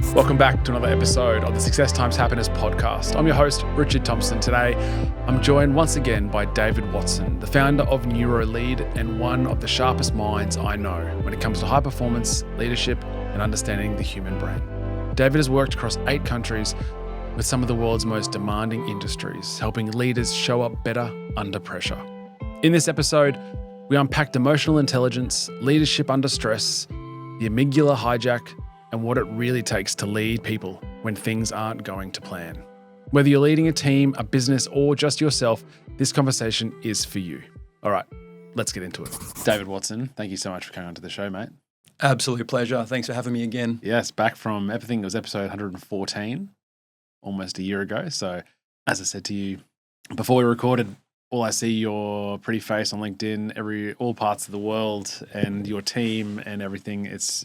Welcome back to another episode of the Success Times Happiness podcast. I'm your host, Richard Thompson. Today, I'm joined once again by David Watson, the founder of NeuroLead and one of the sharpest minds I know when it comes to high performance, leadership, and understanding the human brain. David has worked across 8 countries with some of the world's most demanding industries, helping leaders show up better under pressure. In this episode, we unpacked emotional intelligence, leadership under stress, the amygdala hijack, and what it really takes to lead people when things aren't going to plan. Whether you're leading a team, a business, or just yourself, this conversation is for you. All right, let's get into it. David Watson, thank you so much for coming onto the show, mate. Absolute pleasure. Thanks for having me again. Yes, back from, I think it was episode 114, almost a year ago. So as I said to you before we recorded, all I see your pretty face on LinkedIn, all parts of the world and your team and everything. It's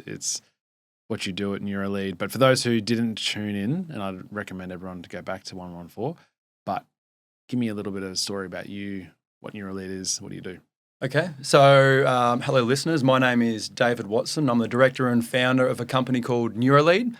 what you do at NeuroLead. But for those who didn't tune in, and I'd recommend everyone to go back to 114, but give me a little bit of a story about you, what NeuroLead is, what do you do? Okay, so hello listeners, my name is David Watson. I'm the director and founder of a company called NeuroLead.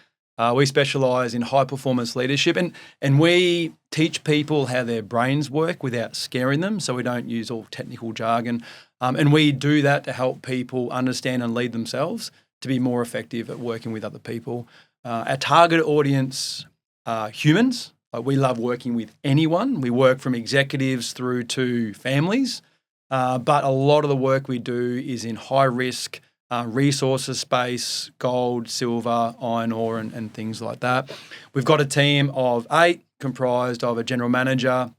We specialise in high performance leadership and we teach people how their brains work without scaring them, so we don't use all technical jargon. And we do that to help people understand and lead themselves to be more effective at working with other people. Our target audience are humans. We love working with anyone. We work from executives through to families, but a lot of the work we do is in high risk resources space, gold, silver, iron ore and things like that. We've got a team of 8 comprised of a general manager,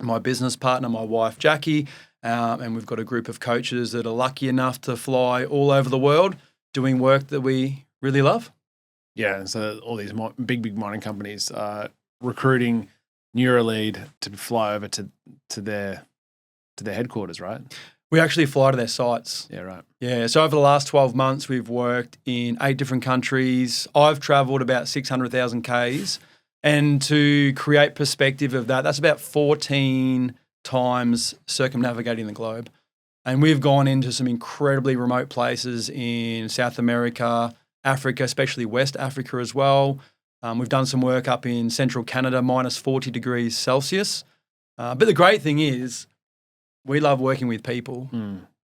my business partner, my wife Jackie, and we've got a group of coaches that are lucky enough to fly all over the world doing work that we really love. Yeah, and so all these big mining companies are recruiting NeuroLead to fly over to their headquarters, right? We actually fly to their sites. Yeah, right. Yeah, so over the last 12 months, we've worked in 8 different countries. I've travelled about 600,000 Ks. And to create perspective of that, that's about 14 times circumnavigating the globe. And we've gone into some incredibly remote places in South America, Africa, especially West Africa as well. We've done some work up in central Canada, minus 40 degrees Celsius. But the great thing is we love working with people.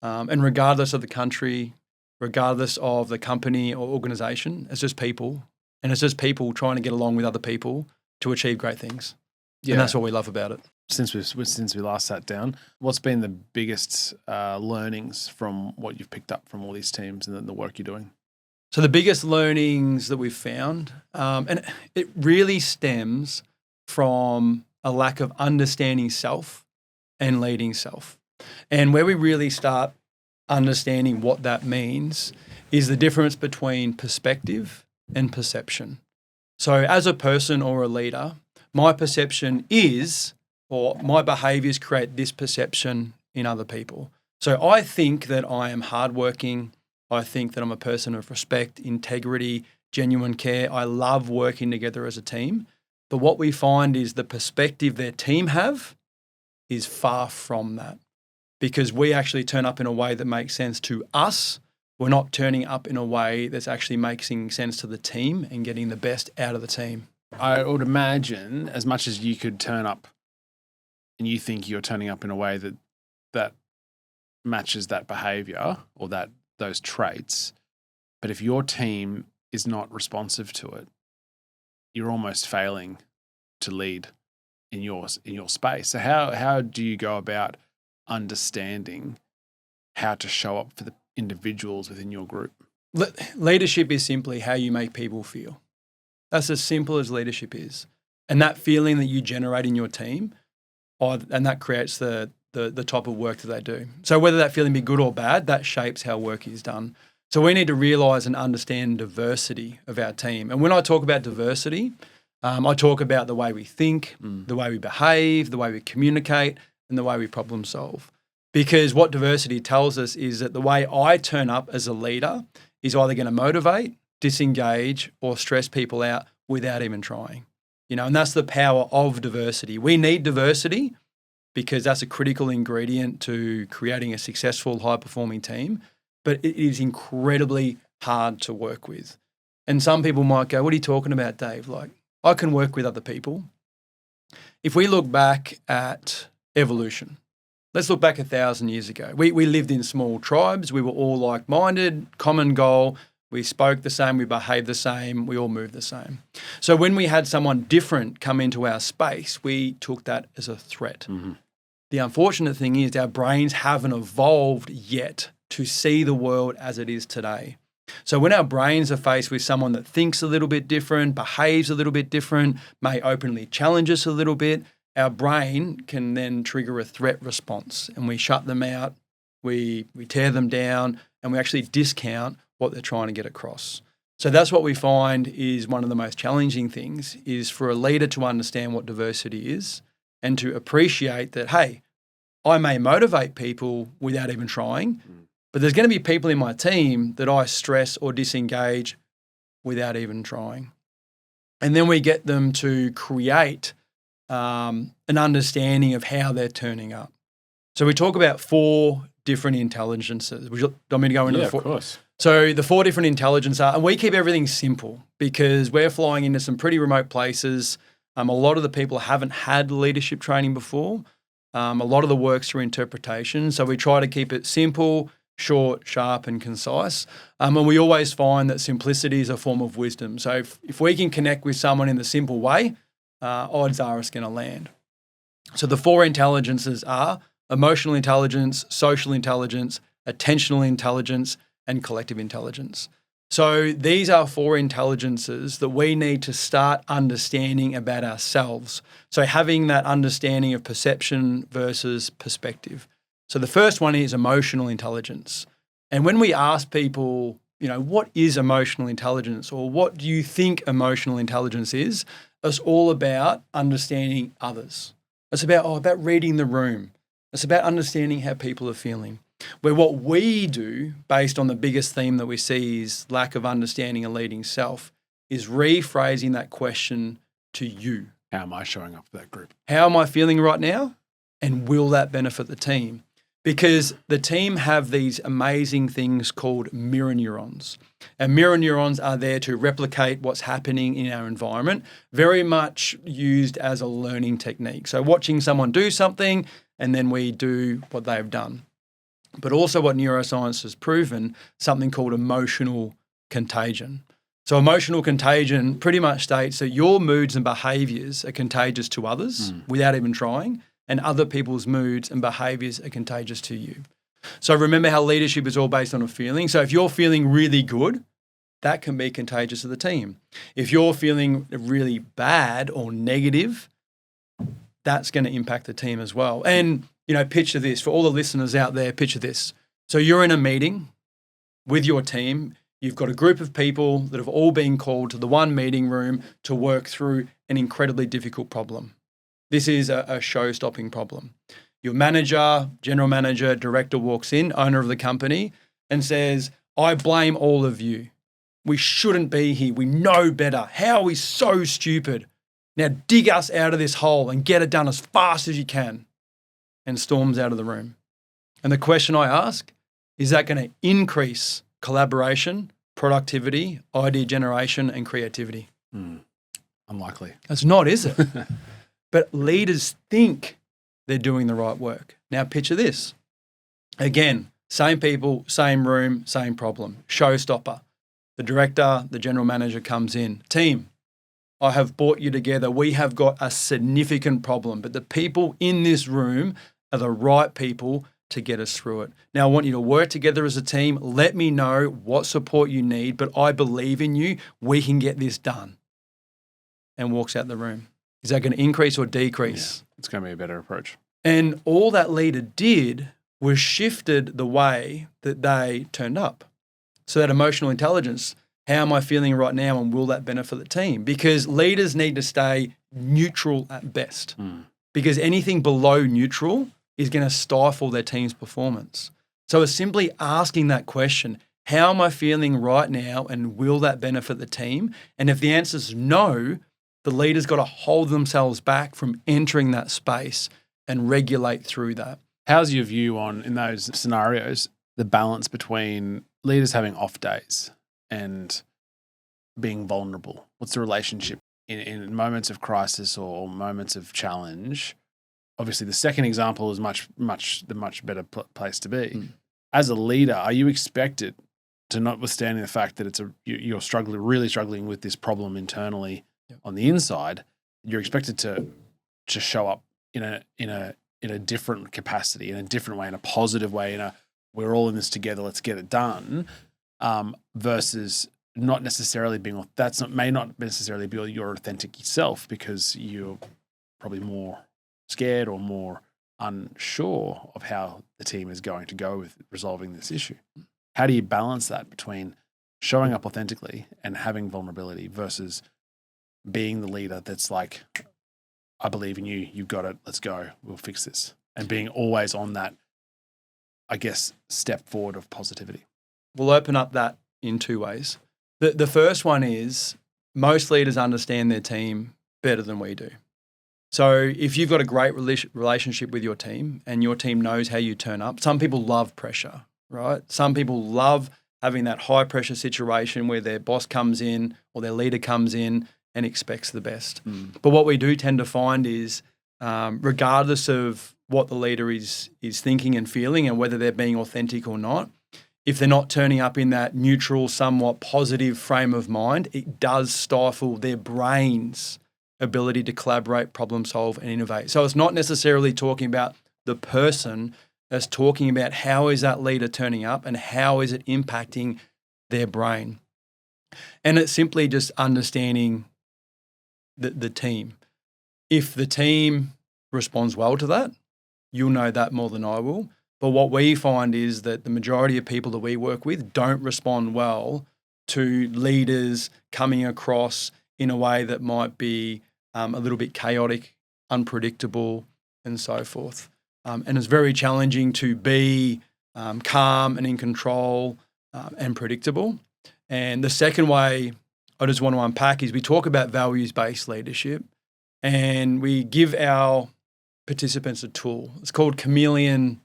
And regardless of the country, regardless of the company or organisation, it's just people. And it's just people trying to get along with other people to achieve great things. Yeah. And that's what we love about it. Since we last sat down, what's been the biggest learnings from what you've picked up from all these teams and the work you're doing? So the biggest learnings that we've found, and it really stems from a lack of understanding self and leading self. And where we really start understanding what that means is the difference between perspective and perception. So as a person or a leader, my perception is, or my behaviours create this perception in other people. So I think that I am hardworking. I think that I'm a person of respect, integrity, genuine care. I love working together as a team. But what we find is the perspective their team have is far from that, because we actually turn up in a way that makes sense to us. We're not turning up in a way that's actually making sense to the team and getting the best out of the team. I would imagine as much as you could turn up and you think you're turning up in a way that matches that behavior or those traits, but if your team is not responsive to it, you're almost failing to lead in your space. So how do you go about understanding how to show up for the individuals within your group? Leadership is simply how you make people feel. That's as simple as leadership is. And that feeling that you generate in your team, and that creates the type of work that they do. So whether that feeling be good or bad, that shapes how work is done. So we need to realise and understand diversity of our team. And when I talk about diversity, I talk about the way we think, the way we behave, the way we communicate, and the way we problem solve. Because what diversity tells us is that the way I turn up as a leader is either going to motivate, disengage, or stress people out without even trying. And that's the power of diversity. We need diversity because that's a critical ingredient to creating a successful, high-performing team, but it is incredibly hard to work with. And some people might go, what are you talking about, Dave? Like, I can work with other people. If we look back at evolution, let's look back 1,000 years ago. We lived in small tribes. We were all like-minded, common goal. We spoke the same. We behaved the same. We all moved the same. So when we had someone different come into our space, we took that as a threat. Mm-hmm. The unfortunate thing is our brains haven't evolved yet to see the world as it is today. So when our brains are faced with someone that thinks a little bit different, behaves a little bit different, may openly challenge us a little bit, our brain can then trigger a threat response, and we shut them out, we tear them down, and we actually discount what they're trying to get across. So that's what we find is one of the most challenging things, is for a leader to understand what diversity is and to appreciate that, hey, I may motivate people without even trying, but there's going to be people in my team that I stress or disengage without even trying. And then we get them to create an understanding of how they're turning up. So we talk about 4 different intelligences. Would you want me to go into the 4? Of course. So the 4 different intelligences are, and we keep everything simple because we're flying into some pretty remote places. A lot of the people haven't had leadership training before. A lot of the work's through interpretation. So we try to keep it simple, short, sharp, and concise. And we always find that simplicity is a form of wisdom. So if we can connect with someone in the simple way, odds are it's going to land. So the 4 intelligences are emotional intelligence, social intelligence, attentional intelligence, and collective intelligence. So these are 4 intelligences that we need to start understanding about ourselves. So having that understanding of perception versus perspective. So the first one is emotional intelligence. And when we ask people, what is emotional intelligence, or what do you think emotional intelligence is, it's all about understanding others. It's about reading the room. It's about understanding how people are feeling. Where what we do, based on the biggest theme that we see is lack of understanding a leading self, is rephrasing that question to you. How am I showing up for that group? How am I feeling right now? And will that benefit the team? Because the team have these amazing things called mirror neurons. And mirror neurons are there to replicate what's happening in our environment, very much used as a learning technique. So watching someone do something, and then we do what they've done. But also what neuroscience has proven, something called emotional contagion. So emotional contagion pretty much states that your moods and behaviours are contagious to others without even trying, and other people's moods and behaviours are contagious to you. So remember how leadership is all based on a feeling. So if you're feeling really good, that can be contagious to the team. If you're feeling really bad or negative, that's going to impact the team as well. And picture this, for all the listeners out there, picture this. So you're in a meeting with your team. You've got a group of people that have all been called to the one meeting room to work through an incredibly difficult problem. This is a show-stopping problem. Your manager, general manager, director walks in, owner of the company, and says, I blame all of you. We shouldn't be here. We know better. How are we so stupid? Now dig us out of this hole and get it done as fast as you can. And storms out of the room. And the question I ask, is that going to increase collaboration, productivity, idea generation, and creativity? Unlikely. That's not, is it? But leaders think they're doing the right work. Now picture this. Again, same people, same room, same problem. Showstopper. The director, the general manager comes in. Team, I have brought you together. We have got a significant problem, but the people in this room are the right people to get us through it. Now, I want you to work together as a team. Let me know what support you need, but I believe in you. We can get this done. And walks out the room. Is that going to increase or decrease? Yeah, it's going to be a better approach. And all that leader did was shifted the way that they turned up. So that emotional intelligence, how am I feeling right now, and will that benefit the team? Because leaders need to stay neutral at best. Because anything below neutral is going to stifle their team's performance. So it's simply asking that question, how am I feeling right now, and will that benefit the team? And if the answer is no, the leader's got to hold themselves back from entering that space and regulate through that. How's your view on, in those scenarios, the balance between leaders having off days and being vulnerable? What's the relationship in moments of crisis or moments of challenge? Obviously, the second example is the much better place to be. As a leader, are you expected to, notwithstanding the fact that you're really struggling with this problem internally on the inside, you're expected to show up in a different capacity, in a different way, in a positive way, we're all in this together, let's get it done, versus not necessarily may not necessarily be your authentic self because you're probably more scared or more unsure of how the team is going to go with resolving this issue. How do you balance that between showing up authentically and having vulnerability versus being the leader that's like, I believe in you, you've got it, let's go, we'll fix this, and being always on that, I guess, step forward of positivity? We'll open up that in two ways. The first one is most leaders understand their team better than we do. So if you've got a great relationship with your team and your team knows how you turn up, some people love pressure, right? Some people love having that high pressure situation where their boss comes in or their leader comes in and expects the best. But what we do tend to find is regardless of what the leader is thinking and feeling and whether they're being authentic or not, if they're not turning up in that neutral, somewhat positive frame of mind, it does stifle their brain's ability to collaborate, problem solve, and innovate. So it's not necessarily talking about the person, it's talking about how is that leader turning up and how is it impacting their brain. And it's simply just understanding the team. If the team responds well to that, you'll know that more than I will. But what we find is that the majority of people that we work with don't respond well to leaders coming across in a way that might be a little bit chaotic, unpredictable, and so forth. And it's very challenging to be calm and in control and predictable. And the second way I just want to unpack is we talk about values-based leadership and we give our participants a tool. It's called chameleon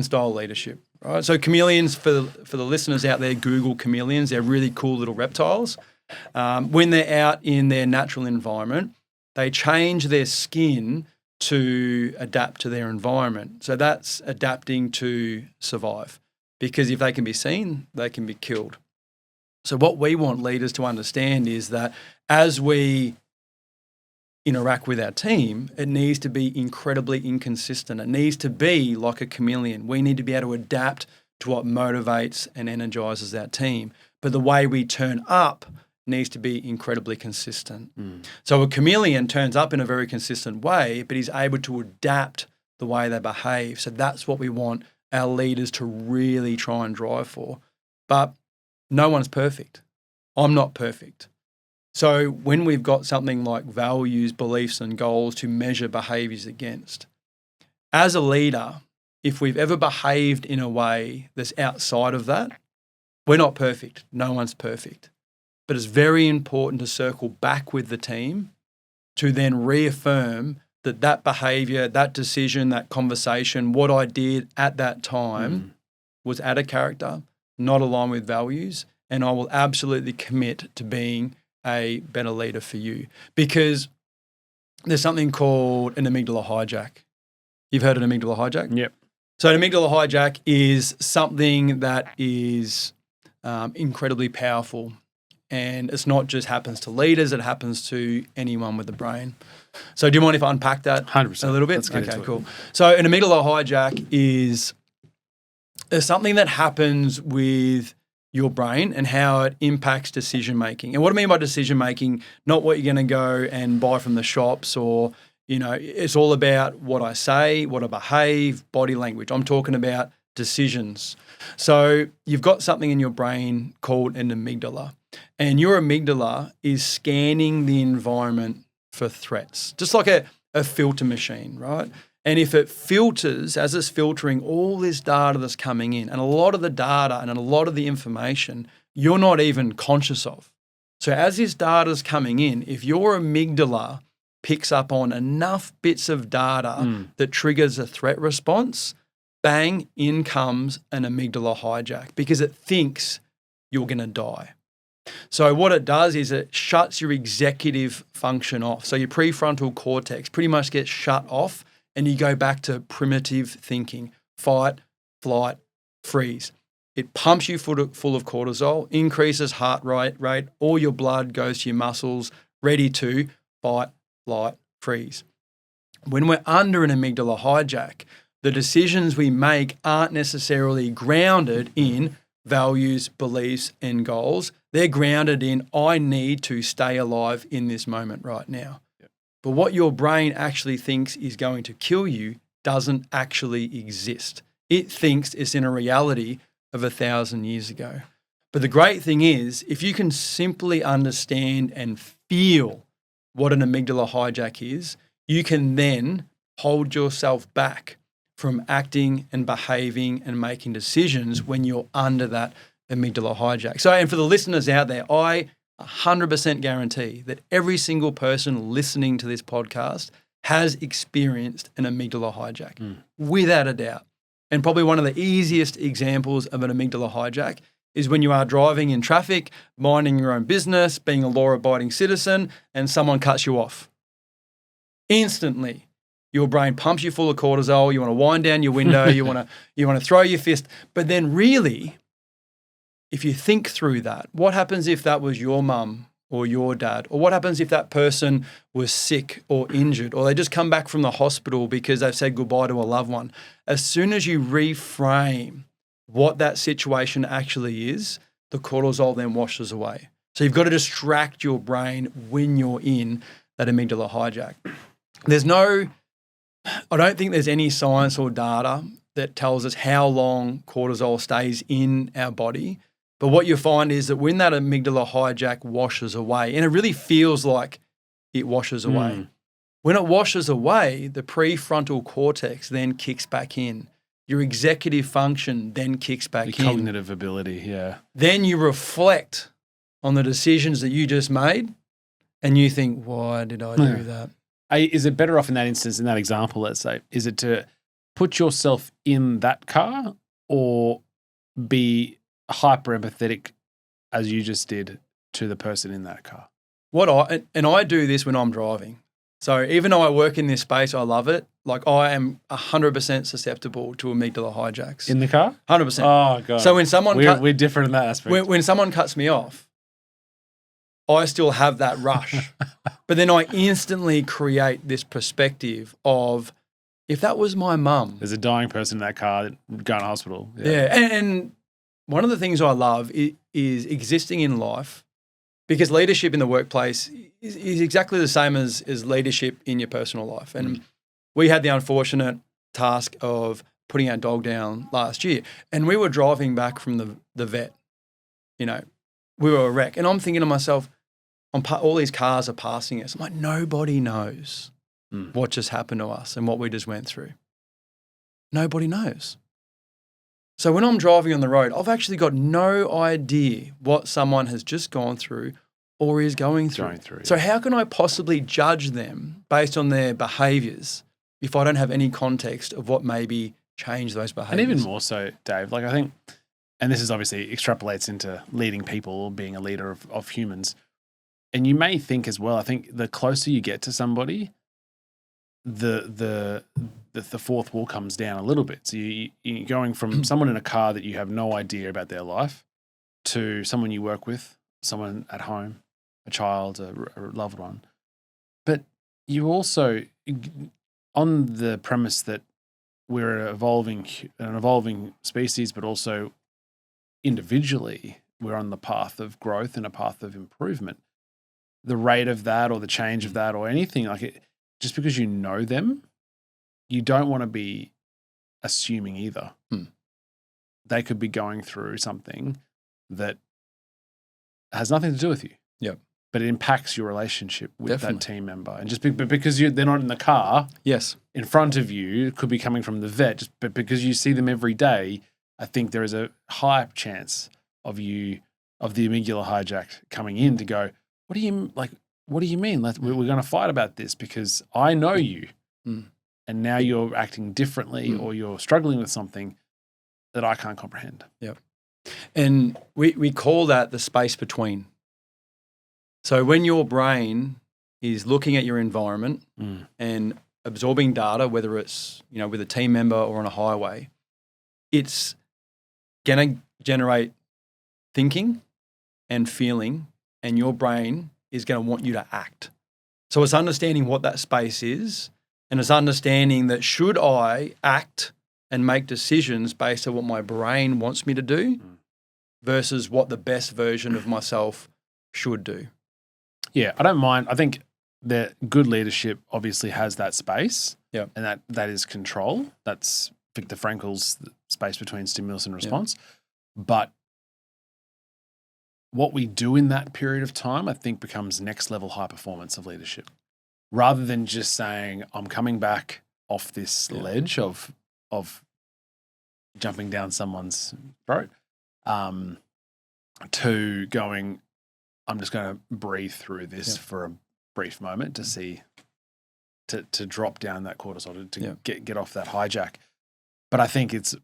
style leadership, right? So chameleons, for the listeners out there, Google chameleons. They're really cool little reptiles. When they're out in their natural environment, they change their skin to adapt to their environment. So that's adapting to survive, because if they can be seen, they can be killed. So what we want leaders to understand is that as we interact with our team, it needs to be incredibly inconsistent. It needs to be like a chameleon. We need to be able to adapt to what motivates and energizes our team. But the way we turn up needs to be incredibly consistent. So a chameleon turns up in a very consistent way, but he's able to adapt the way they behave. So that's what we want our leaders to really try and drive for. But no one's perfect. I'm not perfect. So when we've got something like values, beliefs, and goals to measure behaviors against, as a leader, if we've ever behaved in a way that's outside of that, we're not perfect. No one's perfect. But it's very important to circle back with the team to then reaffirm that behavior, that decision, that conversation, what I did at that time was out of character, not aligned with values, and I will absolutely commit to being a better leader for you. Because there's something called an amygdala hijack. You've heard of an amygdala hijack? Yep. So an amygdala hijack is something that is incredibly powerful. And it's not just happens to leaders, it happens to anyone with a brain. So do you mind if I unpack that 100%. a little bit? Let's get into cool. it. So an amygdala hijack is something that happens with your brain and how it impacts decision making. And what I mean by decision making, not what you're going to go and buy from the shops or, it's all about what I say, what I behave, body language. I'm talking about decisions. So you've got something in your brain called an amygdala. And your amygdala is scanning the environment for threats, just like a filter machine, right? And if it filters, as it's filtering all this data that's coming in, and a lot of the data and a lot of the information you're not even conscious of. So as this data is coming in, if your amygdala picks up on enough bits of data that triggers a threat response, bang, in comes an amygdala hijack because it thinks you're going to die. So what it does is it shuts your executive function off. So your prefrontal cortex pretty much gets shut off and you go back to primitive thinking, fight, flight, freeze. It pumps you full of cortisol, increases heart rate, all your blood goes to your muscles, ready to fight, flight, freeze. When we're under an amygdala hijack, the decisions we make aren't necessarily grounded in values, beliefs, and goals. They're grounded in, I need to stay alive in this moment right now. Yep. But what your brain actually thinks is going to kill you doesn't actually exist. It thinks it's in a reality of 1,000 years ago. But the great thing is, if you can simply understand and feel what an amygdala hijack is, you can then hold yourself back from acting and behaving and making decisions when you're under that amygdala hijack. So, and for the listeners out there, I 100% guarantee that every single person listening to this podcast has experienced an amygdala hijack, without a doubt. And probably one of the easiest examples of an amygdala hijack is when you are driving in traffic, minding your own business, being a law-abiding citizen, and someone cuts you off. Instantly, your brain pumps you full of cortisol. You want to wind down your window. you want to throw your fist. But then really, if you think through that, what happens if that was your mum or your dad? Or what happens if that person was sick or injured, or they just come back from the hospital because they've said goodbye to a loved one? As soon as you reframe what that situation actually is, the cortisol then washes away. So you've got to distract your brain when you're in that amygdala hijack. I don't think there's any science or data that tells us how long cortisol stays in our body. But what you find is that when that amygdala hijack washes away, and it really feels like it washes away, when it washes away, the prefrontal cortex then kicks back in. Your executive function then kicks back in. Cognitive ability, yeah. Then you reflect on the decisions that you just made and you think, why did I do that? Is it better off in that instance, in that example, let's say, is it to put yourself in that car or be hyper empathetic as you just did to the person in that car? I do this when I'm driving. So even though I work in this space, I love it. Like I am 100% susceptible to amygdala hijacks. In the car? 100%. Oh, God. So when someone we're different in that aspect. When someone cuts me off, I still have that rush. But then I instantly create this perspective of, if that was my mum. There's a dying person in that car going to hospital. Yeah. And one of the things I love is existing in life, because leadership in the workplace is exactly the same as leadership in your personal life. And we had the unfortunate task of putting our dog down last year, and we were driving back from the vet. You know, we were a wreck. And I'm thinking to myself, all these cars are passing us. I'm like, nobody knows what just happened to us and what we just went through. Nobody knows. So when I'm driving on the road, I've actually got no idea what someone has just gone through or is going through. So how can I possibly judge them based on their behaviours if I don't have any context of what maybe changed those behaviours? And even more so, Dave, like I think, and this is obviously extrapolates into leading people or being a leader of humans. And you may think as well, I think the closer you get to somebody, the fourth wall comes down a little bit. So you're going from someone in a car that you have no idea about their life to someone you work with, someone at home, a child, a loved one. But you also, on the premise that we're an evolving species, but also individually, we're on the path of growth and a path of improvement. The rate of that or the change of that or anything like it, just because you know them, you don't want to be assuming either. They could be going through something that has nothing to do with you. Yep. But it impacts your relationship with that team member. And just because they're not in the car in front of you, it could be coming from the vet, but because you see them every day, I think there is a high chance of the amygdala hijack coming in to go, what do you mean? We're going to fight about this because I know you. And now you're acting differently or you're struggling with something that I can't comprehend. Yep. And we call that the space between. So when your brain is looking at your environment and absorbing data, whether it's, with a team member or on a highway, it's going to generate thinking and feeling, and your brain is going to want you to act. So it's understanding what that space is, and it's understanding that should I act and make decisions based on what my brain wants me to do versus what the best version of myself should do. Yeah, I don't mind. I think that good leadership obviously has that space. Yeah. And that is control. That's Viktor Frankl's space between stimulus and response. Yeah. But what we do in that period of time, I think, becomes next level high performance of leadership. Rather than just saying, I'm coming back off this ledge of jumping down someone's throat, to going, I'm just going to breathe through this for a brief moment to see, to drop down that cortisol, to get off that hijack. But I think it's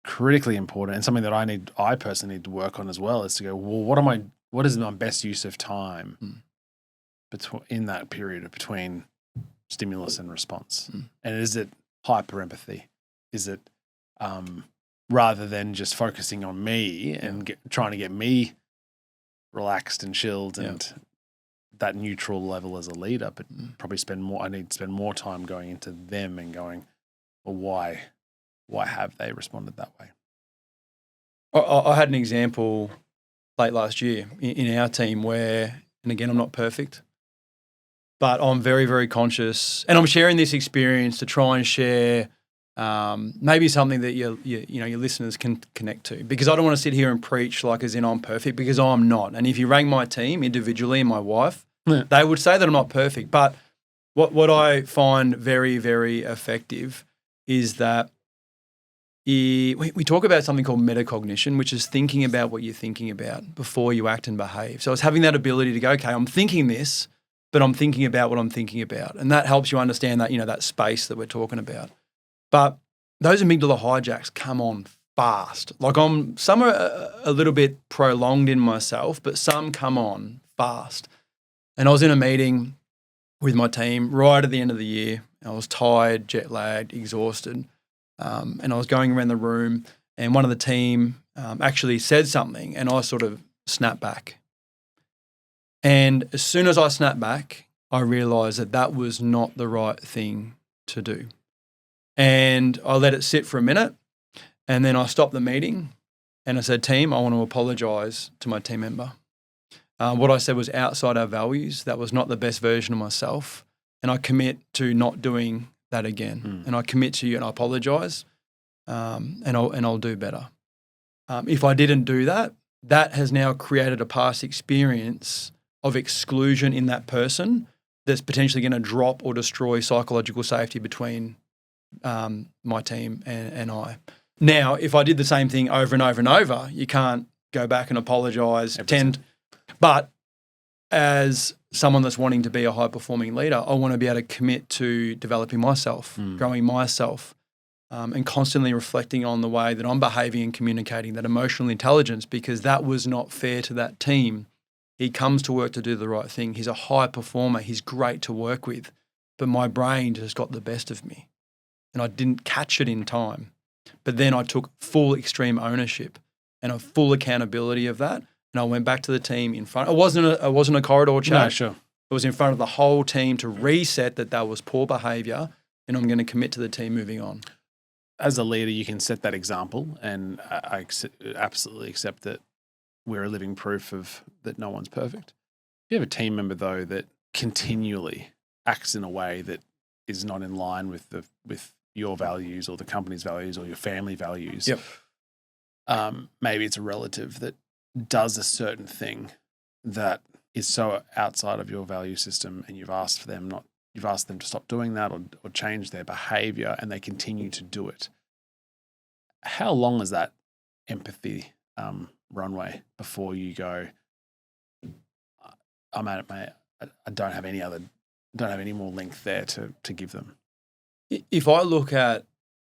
critically important, and something that I personally need to work on as well, is to go, well, what is my best use of time in that period between stimulus and response? And is it hyper empathy? Is it rather than just focusing on me and trying to get me relaxed and chilled and that neutral level as a leader, but probably I need to spend more time going into them and going, well, why have they responded that way? I had an example late last year in our team where, and again, I'm not perfect, but I'm very, very conscious, and I'm sharing this experience to try and share maybe something that your listeners can connect to, because I don't want to sit here and preach like as in I'm perfect, because I'm not. And if you rang my team individually and my wife, they would say that I'm not perfect. But what I find very, very effective is that we talk about something called metacognition, which is thinking about what you're thinking about before you act and behave. So it's having that ability to go, okay, I'm thinking this, but I'm thinking about what I'm thinking about. And that helps you understand that, that space that we're talking about. But those amygdala hijacks come on fast. Like some are a little bit prolonged in myself, but some come on fast. And I was in a meeting with my team right at the end of the year. I was tired, jet lagged, exhausted. And I was going around the room, and one of the team actually said something, and I sort of snapped back. And as soon as I snapped back, I realised that was not the right thing to do. And I let it sit for a minute, and then I stopped the meeting, and I said, team, I want to apologise to my team member. What I said was outside our values. That was not the best version of myself, and I commit to not doing that again. And I commit to you, and I apologise, and I'll do better. If I didn't do that, that has now created a past experience of exclusion in that person that's potentially going to drop or destroy psychological safety between my team and I. Now, if I did the same thing over and over and over, you can't go back and apologise, but as someone that's wanting to be a high-performing leader, I want to be able to commit to developing myself, growing myself, and constantly reflecting on the way that I'm behaving and communicating, that emotional intelligence, because that was not fair to that team. He comes to work to do the right thing. He's a high performer. He's great to work with, but my brain just got the best of me, and I didn't catch it in time. But then I took full extreme ownership and a full accountability of that. And I went back to the team in front. It wasn't a corridor chat. No, sure. It was in front of the whole team to reset that was poor behaviour, and I'm going to commit to the team moving on. As a leader, you can set that example, and I absolutely accept that we're a living proof of that no one's perfect. If you have a team member, though, that continually acts in a way that is not in line with your values or the company's values or your family values, maybe it's a relative that does a certain thing that is so outside of your value system, and you've asked them to stop doing that or change their behavior, and they continue to do it. How long is that empathy runway before you go, I'm at it, mate. I don't have any more length there to give them? If I look at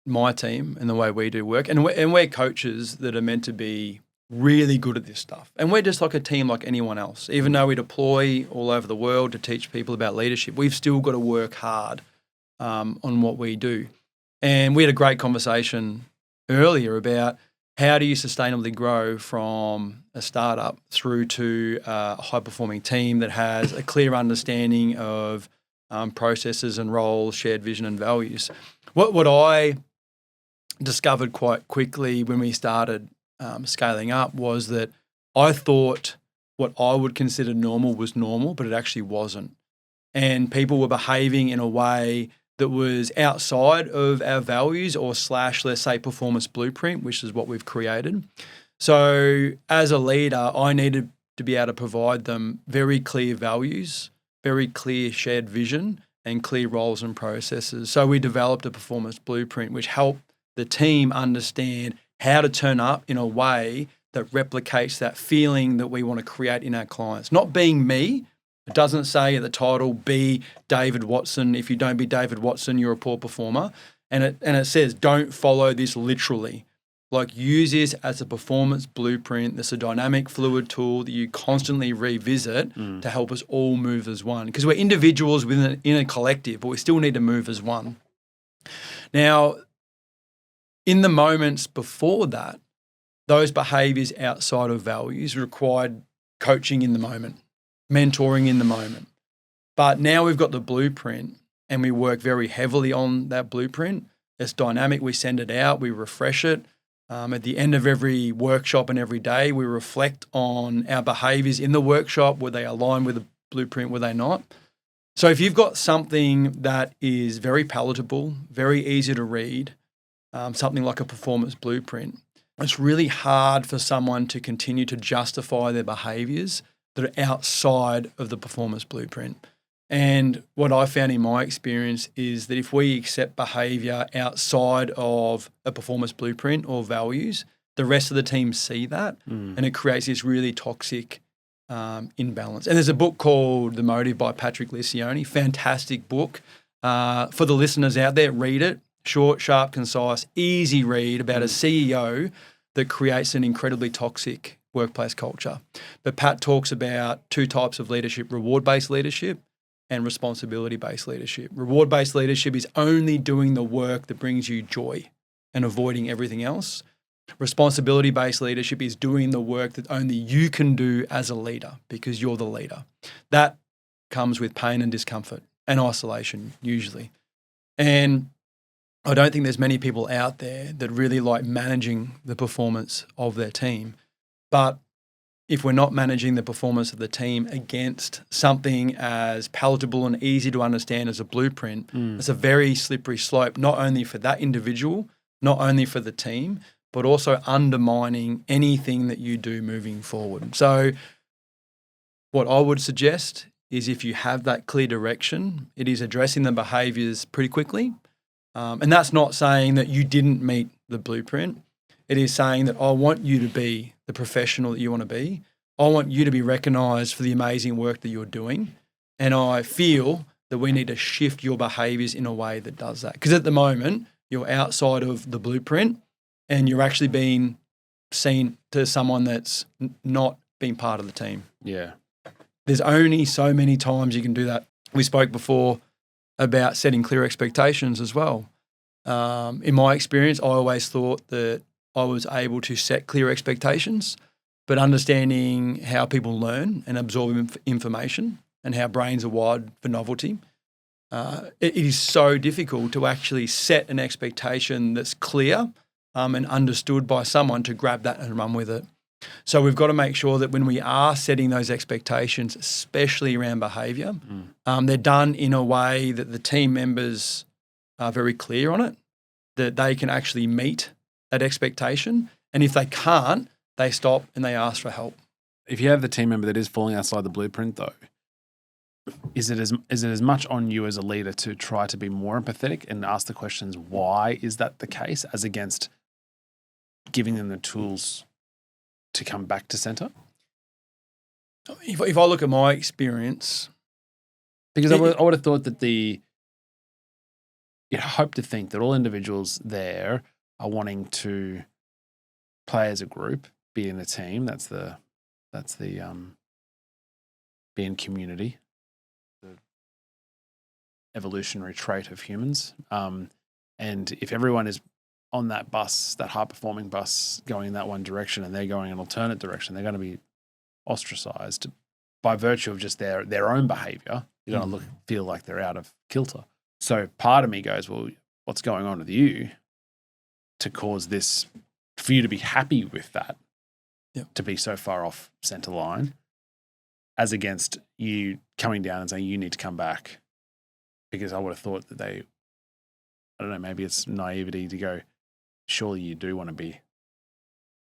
my team and the way we do work, and we're coaches that are meant to be really good at this stuff. And we're just like a team like anyone else. Even though we deploy all over the world to teach people about leadership, we've still got to work hard on what we do. And we had a great conversation earlier about how do you sustainably grow from a startup through to a high-performing team that has a clear understanding of processes and roles, shared vision and values. What I discovered quite quickly when we started scaling up was that I thought what I would consider normal was normal, but it actually wasn't. And people were behaving in a way that was outside of our values or / let's say performance blueprint, which is what we've created. So as a leader, I needed to be able to provide them very clear values, very clear shared vision, and clear roles and processes. So we developed a performance blueprint which helped the team understand how to turn up in a way that replicates that feeling that we want to create in our clients. Not being me. It doesn't say at the title, be David Watson. If you don't be David Watson, you're a poor performer. And it says, don't follow this literally. Like, use this as a performance blueprint. That's a dynamic, fluid tool that you constantly revisit to help us all move as one. Because we're individuals in a collective, but we still need to move as one. Now, in the moments before that, those behaviours outside of values required coaching in the moment, mentoring in the moment. But now we've got the blueprint and we work very heavily on that blueprint. It's dynamic. We send it out. We refresh it. At the end of every workshop and every day, we reflect on our behaviours in the workshop. Were they aligned with the blueprint? Were they not? So if you've got something that is very palatable, very easy to read, something like a performance blueprint, it's really hard for someone to continue to justify their behaviours that are outside of the performance blueprint. And what I found in my experience is that if we accept behaviour outside of a performance blueprint or values, the rest of the team see that and it creates this really toxic imbalance. And there's a book called The Motive by Patrick Lencioni, fantastic book. For the listeners out there, read it. Short, sharp, concise, easy read about a CEO that creates an incredibly toxic workplace culture. But Pat talks about two types of leadership, reward-based leadership and responsibility-based leadership. Reward-based leadership is only doing the work that brings you joy and avoiding everything else. Responsibility-based leadership is doing the work that only you can do as a leader because you're the leader. That comes with pain and discomfort and isolation usually. And I don't think there's many people out there that really like managing the performance of their team. But if we're not managing the performance of the team against something as palatable and easy to understand as a blueprint, it's a very slippery slope, not only for that individual, not only for the team, but also undermining anything that you do moving forward. So what I would suggest is if you have that clear direction, it is addressing the behaviours pretty quickly. And that's not saying that you didn't meet the blueprint. It is saying that I want you to be the professional that you want to be. I want you to be recognised for the amazing work that you're doing. And I feel that we need to shift your behaviours in a way that does that. Because at the moment, you're outside of the blueprint and you're actually being seen to someone that's not been part of the team. Yeah. There's only so many times you can do that. We spoke before about setting clear expectations as well. In my experience, I always thought that I was able to set clear expectations, but understanding how people learn and absorb information and how brains are wired for novelty, it is so difficult to actually set an expectation that's clear and understood by someone to grab that and run with it. So we've got to make sure that when we are setting those expectations, especially around behaviour, they're done in a way that the team members are very clear on it, that they can actually meet that expectation. And if they can't, they stop and they ask for help. If you have the team member that is falling outside the blueprint though, is it as much on you as a leader to try to be more empathetic and ask the questions, why is that the case, as against giving them the tools to come back to centre? If I look at my experience, because I would have thought that you'd hope to think that all individuals there are wanting to play as a group, be in a team. That's the be in community, the evolutionary trait of humans. And if everyone is on that bus, that high-performing bus going in that one direction and they're going an alternate direction, they're going to be ostracized by virtue of just their own behavior. You're going to feel like they're out of kilter. So part of me goes, well, what's going on with you to cause this, for you to be happy with that, to be so far off center line, as against you coming down and saying you need to come back? Because I would have thought that I don't know, maybe it's naivety to go, surely you do want to be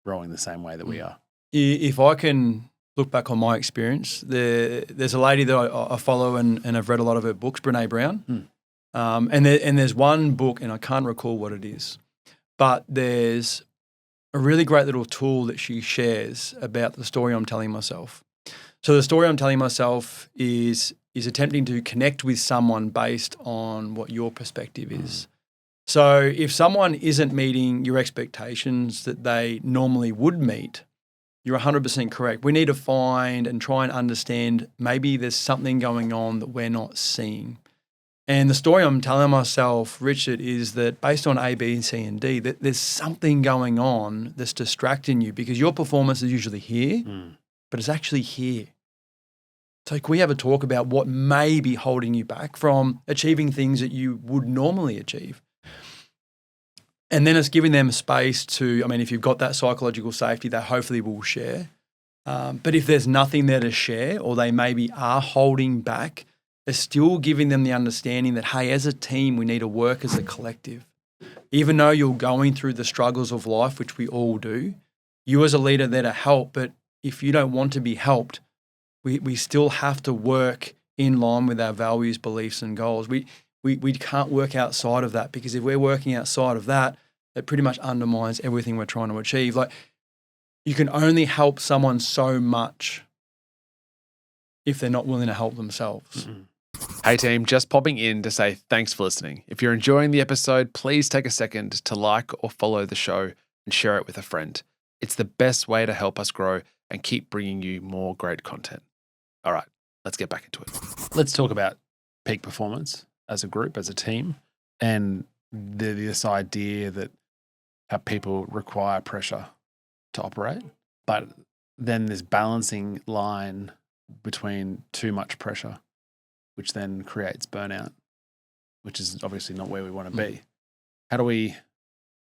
rowing the same way that we are. If I can look back on my experience, there's a lady that I follow and I've read a lot of her books, Brené Brown. And there's one book, and I can't recall what it is, but there's a really great little tool that she shares about the story I'm telling myself. So the story I'm telling myself is attempting to connect with someone based on what your perspective is. So if someone isn't meeting your expectations that they normally would meet, you're 100% correct. We need to find and try and understand maybe there's something going on that we're not seeing. And the story I'm telling myself, Richard, is that based on A, B, C, and D, that there's something going on that's distracting you, because your performance is usually here, but it's actually here. So can we have a talk about what may be holding you back from achieving things that you would normally achieve? And then it's giving them space to, I mean, if you've got that psychological safety, they hopefully will share. But if there's nothing there to share, or they maybe are holding back, it's still giving them the understanding that, hey, as a team, we need to work as a collective. Even though you're going through the struggles of life, which we all do, you as a leader are there to help. But if you don't want to be helped, we still have to work in line with our values, beliefs, and goals. We can't work outside of that, because if we're working outside of that, it pretty much undermines everything we're trying to achieve. Like, you can only help someone so much if they're not willing to help themselves. Hey team, just popping in to say thanks for listening. If you're enjoying the episode, please take a second to like or follow the show and share it with a friend. It's the best way to help us grow and keep bringing you more great content. All right, let's get back into it. Let's talk about peak performance as a group, as a team, and this idea that how people require pressure to operate, but then this balancing line between too much pressure, which then creates burnout, which is obviously not where we want to be. How do we,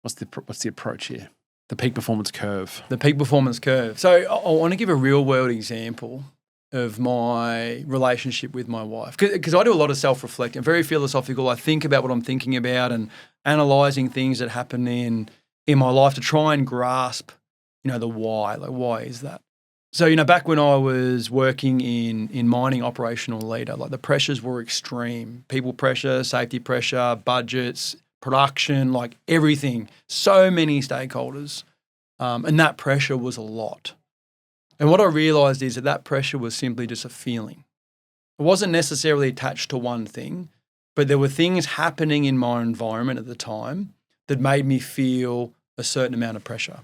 what's the approach here? The peak performance curve. The peak performance curve. So I want to give a real world example of my relationship with my wife, because I do a lot of self-reflecting. I'm very philosophical. I think about what I'm thinking about and analysing things that happen in my life to try and grasp, the why. Like, why is that? So, back when I was working in mining, operational leader, like, the pressures were extreme. People pressure, safety pressure, budgets, production, like everything. So many stakeholders. And that pressure was a lot. And what I realised is that pressure was simply just a feeling. It wasn't necessarily attached to one thing, but there were things happening in my environment at the time that made me feel a certain amount of pressure.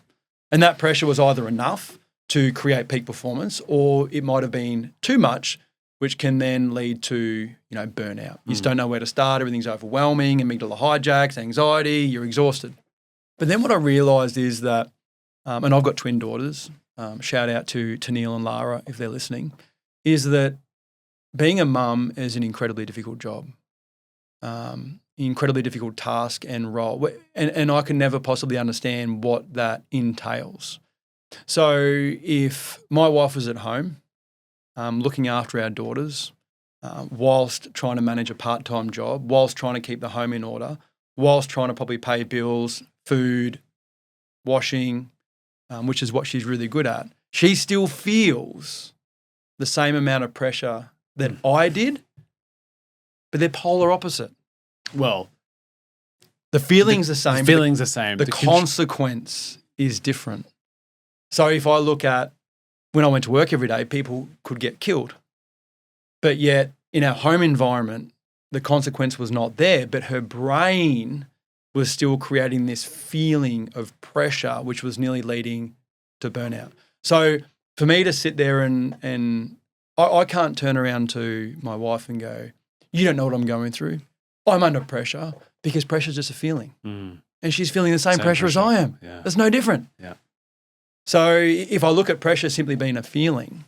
And that pressure was either enough to create peak performance, or it might have been too much, which can then lead to, burnout. You just don't know where to start. Everything's overwhelming, amygdala hijacks, anxiety, you're exhausted. But then what I realised is that, and I've got twin daughters, shout out to Neil and Lara if they're listening, is that being a mum is an incredibly difficult job, incredibly difficult task and role. And I can never possibly understand what that entails. So if my wife was at home looking after our daughters, whilst trying to manage a part-time job, whilst trying to keep the home in order, whilst trying to probably pay bills, food, washing, which is what she's really good at, she still feels the same amount of pressure that I did, but they're polar opposite. Well, the feeling's the same. The feeling's the same. The consequence is different. So if I look at when I went to work every day, people could get killed. But yet in our home environment, the consequence was not there, but her brain was still creating this feeling of pressure, which was nearly leading to burnout. So for me to sit there and I can't turn around to my wife and go, you don't know what I'm going through. I'm under pressure, because pressure is just a feeling. And she's feeling the same pressure as I am. Yeah. It's no different. Yeah. So if I look at pressure simply being a feeling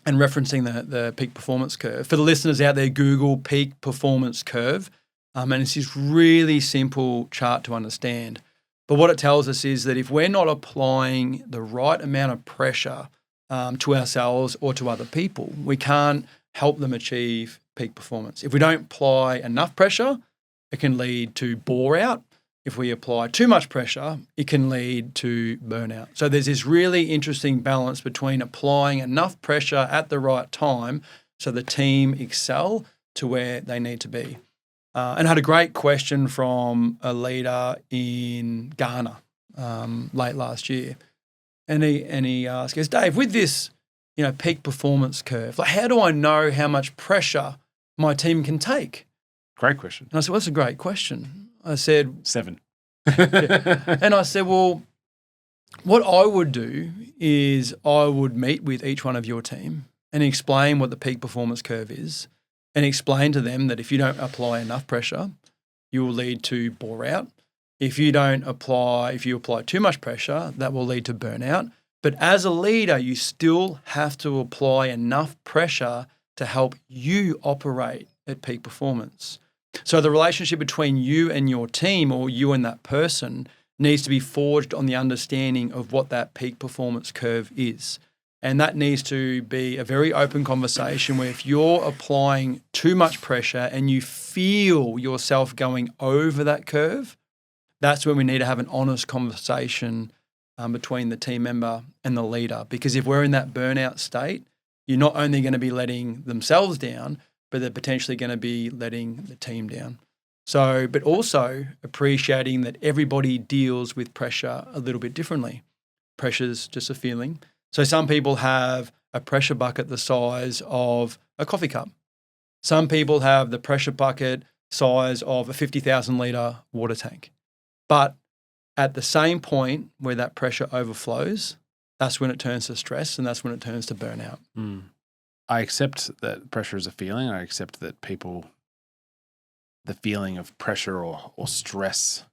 and referencing the peak performance curve, for the listeners out there, Google peak performance curve. And it's this really simple chart to understand. But what it tells us is that if we're not applying the right amount of pressure to ourselves or to other people, we can't help them achieve peak performance. If we don't apply enough pressure, it can lead to bore out. If we apply too much pressure, it can lead to burnout. So there's this really interesting balance between applying enough pressure at the right time so the team excel to where they need to be. And I had a great question from a leader in Ghana late last year. And he asked us, Dave, with this, peak performance curve, like, how do I know how much pressure my team can take? Great question. And I said, well, that's a great question. I said 7. Yeah. And I said, well, what I would do is I would meet with each one of your team and explain what the peak performance curve is, and explain to them that if you don't apply enough pressure, you will lead to bore out. If you apply too much pressure, that will lead to burnout. But as a leader, you still have to apply enough pressure to help you operate at peak performance. So the relationship between you and your team, or you and that person, needs to be forged on the understanding of what that peak performance curve is. And that needs to be a very open conversation where if you're applying too much pressure and you feel yourself going over that curve, that's when we need to have an honest conversation between the team member and the leader. Because if we're in that burnout state, you're not only going to be letting themselves down, but they're potentially going to be letting the team down. So, but also appreciating that everybody deals with pressure a little bit differently. Pressure's just a feeling. So some people have a pressure bucket the size of a coffee cup. Some people have the pressure bucket size of a 50,000 litre water tank. But at the same point where that pressure overflows, that's when it turns to stress, and that's when it turns to burnout. I accept that pressure is a feeling. I accept that the feeling of pressure or stress,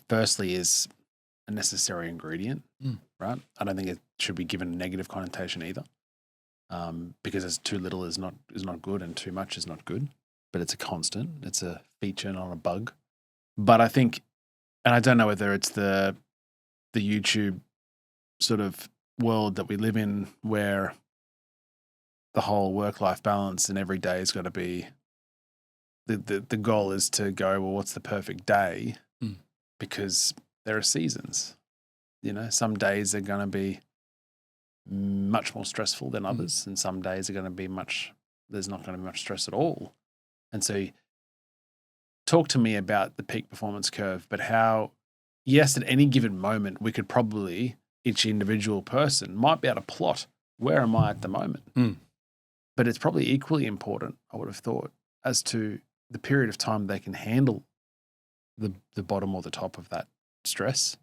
firstly, is a necessary ingredient, right? I don't think it should be given a negative connotation either, because as too little is not good and too much is not good. But it's a constant. It's a feature, not a bug. But I think, and I don't know whether it's the YouTube sort of world that we live in, where the whole work-life balance and every day has got to be, the goal is to go, well, what's the perfect day? Because there are seasons. Some days are going to be much more stressful than others, and some days are going to be there's not going to be much stress at all. And so talk to me about the peak performance curve, but how, yes, at any given moment, we could probably, each individual person might be able to plot, where am I at the moment? But it's probably equally important, I would have thought, as to the period of time they can handle the bottom or the top of that stress,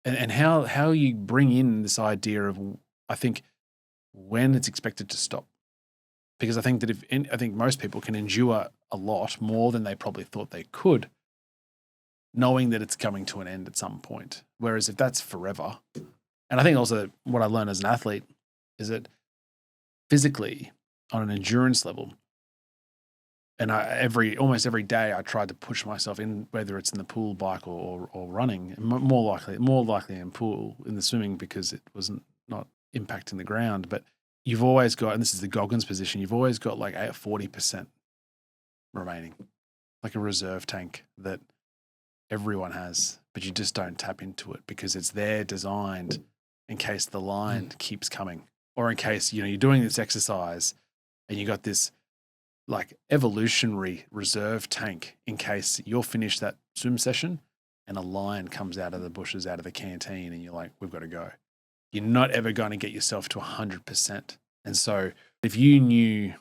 and how you bring in this idea of, I think, when it's expected to stop. Because I think that I think most people can endure a lot more than they probably thought they could, knowing that it's coming to an end at some point. Whereas if that's forever, and I think also what I learned as an athlete is that physically, on an endurance level, and almost every day I tried to push myself in, whether it's in the pool, bike, or running. More likely in pool, in the swimming, because it wasn't not impacting the ground. But you've always got, and this is the Goggins position, you've always got like 40% remaining, like a reserve tank that everyone has, but you just don't tap into it because it's there designed in case the line keeps coming, or in case you're doing this exercise and you got this like evolutionary reserve tank in case you'll finish that swim session and a lion comes out of the bushes, out of the canteen, and you're like, we've got to go. You're not ever going to get yourself to 100%. And so if you knew,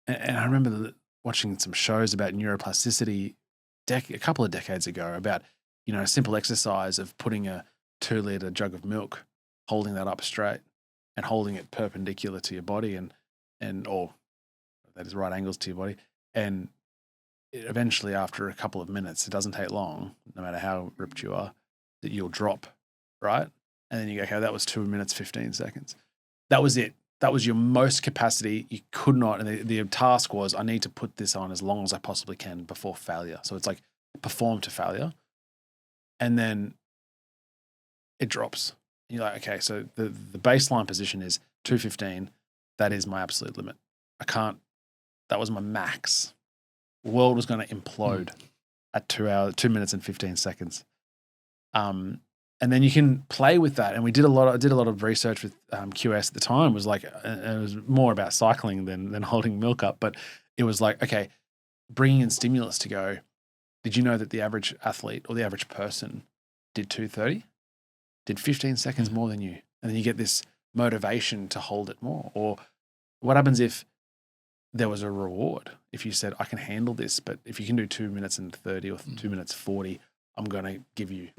and I remember watching some shows about neuroplasticity a couple of decades ago about, a simple exercise of putting a 2-litre jug of milk, holding that up straight and holding it perpendicular to your body or that is right angles to your body. And eventually, after a couple of minutes, it doesn't take long, no matter how ripped you are, that you'll drop, right? And then you go, okay, that was 2 minutes, 15 seconds. That was it. That was your most capacity. You could not, and the task was, I need to put this on as long as I possibly can before failure. So it's like perform to failure. And then it drops. And you're like, okay, so the baseline position is 2:15. That is my absolute limit. That was my max. The world was going to implode at 2 minutes and 15 seconds. And then you can play with that. And I did a lot of research with QS at the time. It was like, it was more about cycling than holding milk up. But it was like, okay, bringing in stimulus to go, did you know that the average athlete or the average person did 2:30? Did 15 seconds more than you? And then you get this motivation to hold it more. Or what happens if there was a reward? If you said, I can handle this, but if you can do 2 minutes and 30 or 2 minutes 40, I'm going to give you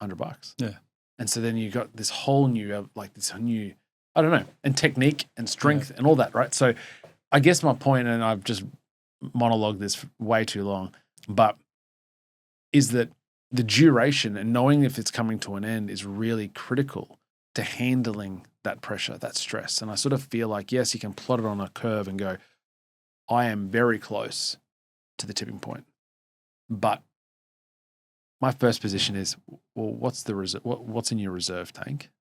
$100. Yeah. And so then you got this whole new, I don't know, and technique and strength and all that, right? So I guess my point, and I've just monologued this way too long, but is that the duration and knowing if it's coming to an end is really critical to handling that pressure, that stress. And I sort of feel like, yes, you can plot it on a curve and go, I am very close to the tipping point. But my first position is, well, what's in your reserve tank?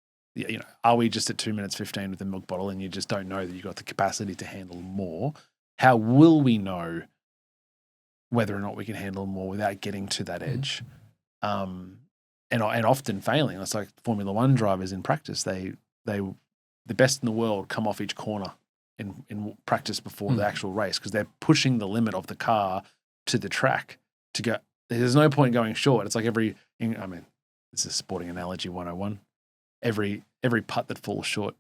Are we just at 2 minutes 15 with a milk bottle and you just don't know that you've got the capacity to handle more? How will we know whether or not we can handle more without getting to that edge? And often failing. It's like Formula One drivers in practice. The best in the world come off each corner in practice before the actual race because they're pushing the limit of the car to the track to go. There's no point going short. It's like this is sporting analogy 101. Every putt that falls short,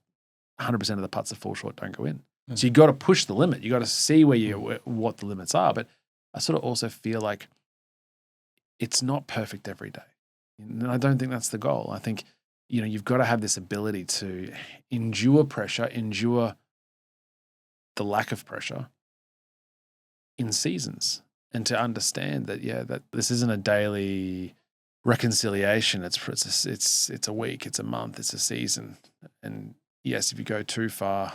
100% of the putts that fall short don't go in. So you got to push the limit. You got to see what the limits are. But I sort of also feel like it's not perfect every day. And I don't think that's the goal. I think, you've got to have this ability to endure pressure, endure the lack of pressure in seasons, and to understand that, that this isn't a daily reconciliation. It's a week, it's a month, it's a season. And yes, if you go too far,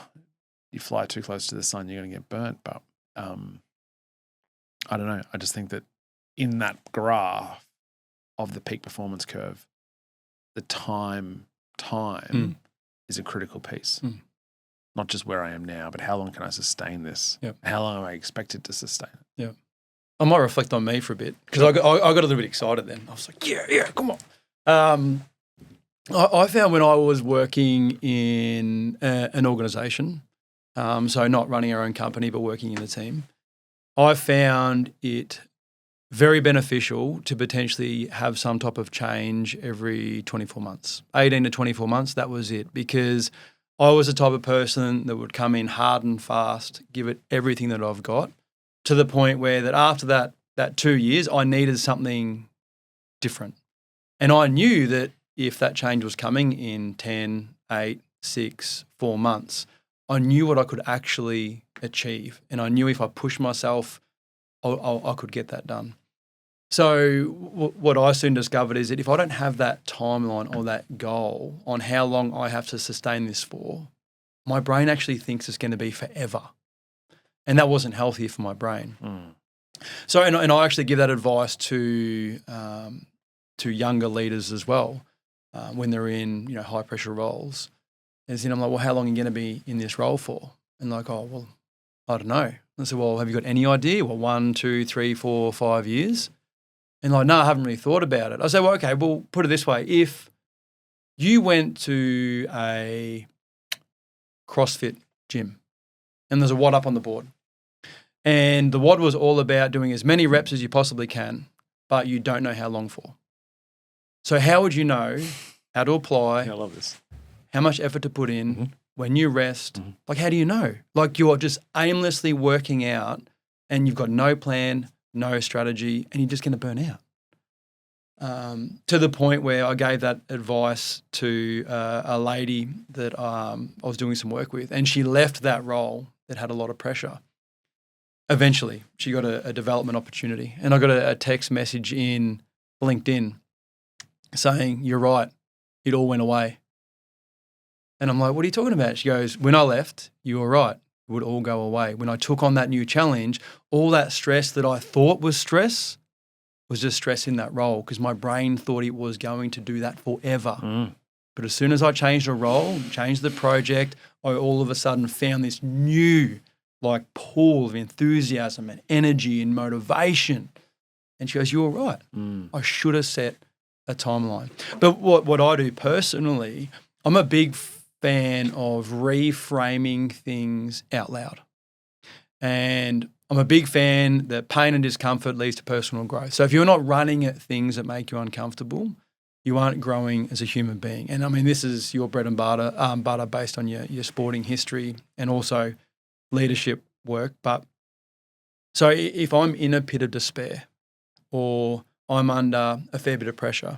you fly too close to the sun, you're going to get burnt. But I don't know. I just think that in that graph of the peak performance curve, the time is a critical piece. Not just where I am now, but how long can I sustain this? Yep. How long am I expected to sustain it? Yeah. I might reflect on me for a bit because I got a little bit excited then. I was like, yeah, come on. I found when I was working in an organisation, so not running our own company but working in a team, I found it very beneficial to potentially have some type of change every 24 months. 18 to 24 months, that was it, because I was the type of person that would come in hard and fast, give it everything that I've got, to the point where that after that 2 years, I needed something different. And I knew that if that change was coming in 10, 8, 6, 4 months, I knew what I could actually achieve. And I knew if I pushed myself, I could get that done. So what I soon discovered is that if I don't have that timeline or that goal on how long I have to sustain this for, my brain actually thinks it's going to be forever. And that wasn't healthy for my brain. So, and I actually give that advice to younger leaders as well when they're in high pressure roles. And I'm like, well, how long are you going to be in this role for? And like, oh, well, I don't know. I said, well, have you got any idea? Well, 1, 2, 3, 4, 5 years? And like, no, I haven't really thought about it. I said, well, okay, well, put it this way. If you went to a CrossFit gym and there's a WOD up on the board, and the WOD was all about doing as many reps as you possibly can, but you don't know how long for. So how would you know how to apply? I love this. How much effort to put in, when you rest? Like, how do you know? Like, you're just aimlessly working out and you've got no plan, no strategy, and you're just going to burn out. to the point where I gave that advice to a lady that I was doing some work with, and she left that role that had a lot of pressure. Eventually, she got a development opportunity, and I got a text message in LinkedIn saying, "You're right, it all went away." And I'm like, "What are you talking about?" She goes, "When I left, you were right. It would all go away. When I took on that new challenge, all that stress that I thought was stress was just stress in that role because my brain thought it was going to do that forever. But as soon as I changed the role, changed the project, I all of a sudden found this new pool of enthusiasm and energy and motivation." And she goes, "You were right. I should have set a timeline." But what I do personally, I'm a big fan of reframing things out loud. And I'm a big fan that pain and discomfort leads to personal growth. So if you're not running at things that make you uncomfortable, you aren't growing as a human being. And I mean, this is your bread and butter based on your sporting history and also leadership work. But so if I'm in a pit of despair or I'm under a fair bit of pressure,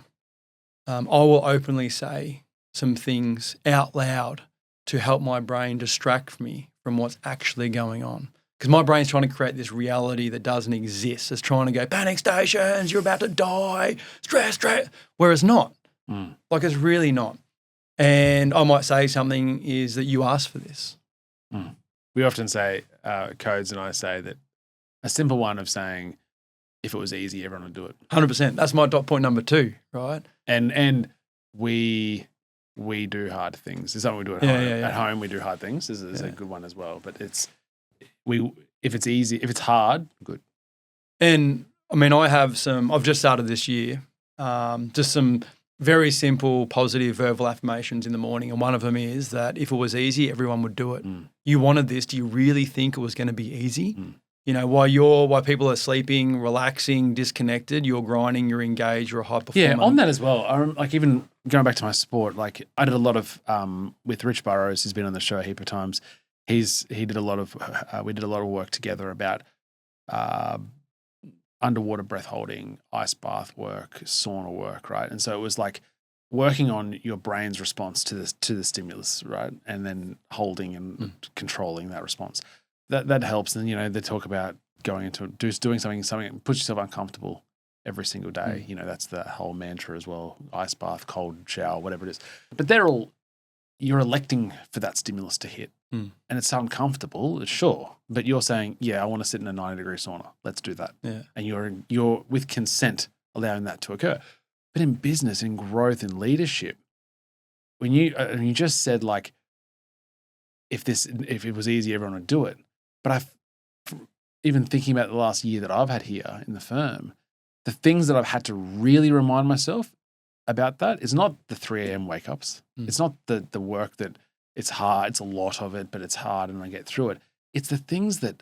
I will openly say some things out loud to help my brain distract me from what's actually going on. Because my brain's trying to create this reality that doesn't exist. It's trying to go, panic stations, you're about to die, stress, whereas not. It's really not. And I might say something is that you asked for this. We often say, Codes and I say that a simple one of saying, if it was easy, everyone would do it. 100%. That's my point number 2, right? And we do hard things. It's something we do at home. At home, we do hard things. This is a good one as well. But if it's easy, if it's hard, good. And I mean, I've just started this year, just some very simple positive verbal affirmations in the morning. And one of them is that if it was easy, everyone would do it. You wanted this. Do you really think it was going to be easy? You know, while people are sleeping, relaxing, disconnected, you're grinding, you're engaged, you're a high performer. Yeah, on that as well. Even going back to my sport, I did a lot of with Rich Burrows, who's been on the show a heap of times. We did a lot of work together about underwater breath holding, ice bath work, sauna work, right? And so it was like working on your brain's response to the stimulus, right? And then holding and controlling that response. That helps. And they talk about going into doing something that puts yourself uncomfortable every single day. That's the whole mantra as well. Ice bath, cold shower, whatever it is. But you're electing for that stimulus to hit. And it's uncomfortable, sure. But you're saying, yeah, I want to sit in a 90-degree sauna. Let's do that. Yeah. And you're with consent allowing that to occur. But in business, in growth, in leadership, when you just said if it was easy, everyone would do it. But even thinking about the last year that I've had here in the firm, the things that I've had to really remind myself about that is not the 3 a.m. wake-ups. It's not the work that it's hard. It's a lot of it, but it's hard and I get through it. It's the things that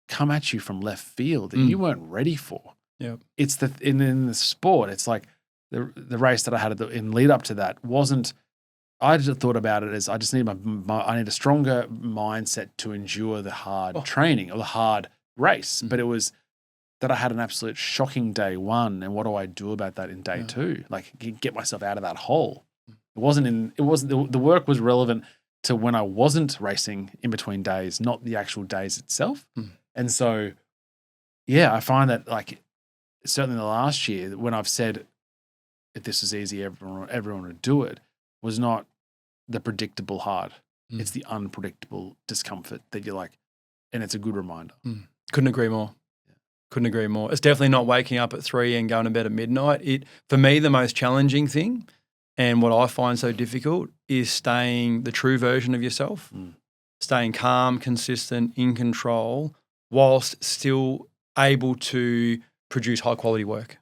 come at you from left field that you weren't ready for. Yep. It's in the sport, it's like the race that I had in lead up to that wasn't, I just thought about it as I just need I need a stronger mindset to endure the hard training or the hard race. But it was that I had an absolute shocking day 1. And what do I do about that in day 2? Get myself out of that hole. The work was relevant to when I wasn't racing in between days, not the actual days itself. And so, I find that certainly in the last year when I've said, if this was easy, everyone would do it, was not the predictable hard. It's the unpredictable discomfort that you're and it's a good reminder. Couldn't agree more. Couldn't agree more. It's definitely not waking up at 3 and going to bed at midnight. For me, the most challenging thing and what I find so difficult is staying the true version of yourself, staying calm, consistent, in control, whilst still able to produce high quality work.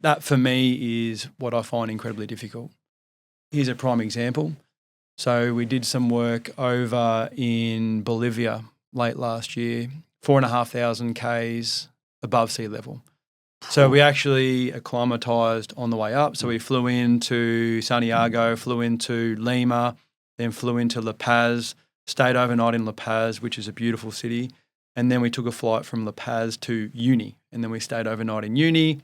That for me is what I find incredibly difficult. Here's a prime example. So we did some work over in Bolivia late last year, 4,500 Ks above sea level. So we actually acclimatized on the way up. So we flew into Santiago, flew into Lima, then flew into La Paz, stayed overnight in La Paz, which is a beautiful city. And then we took a flight from La Paz to Uni. And then we stayed overnight in Uni.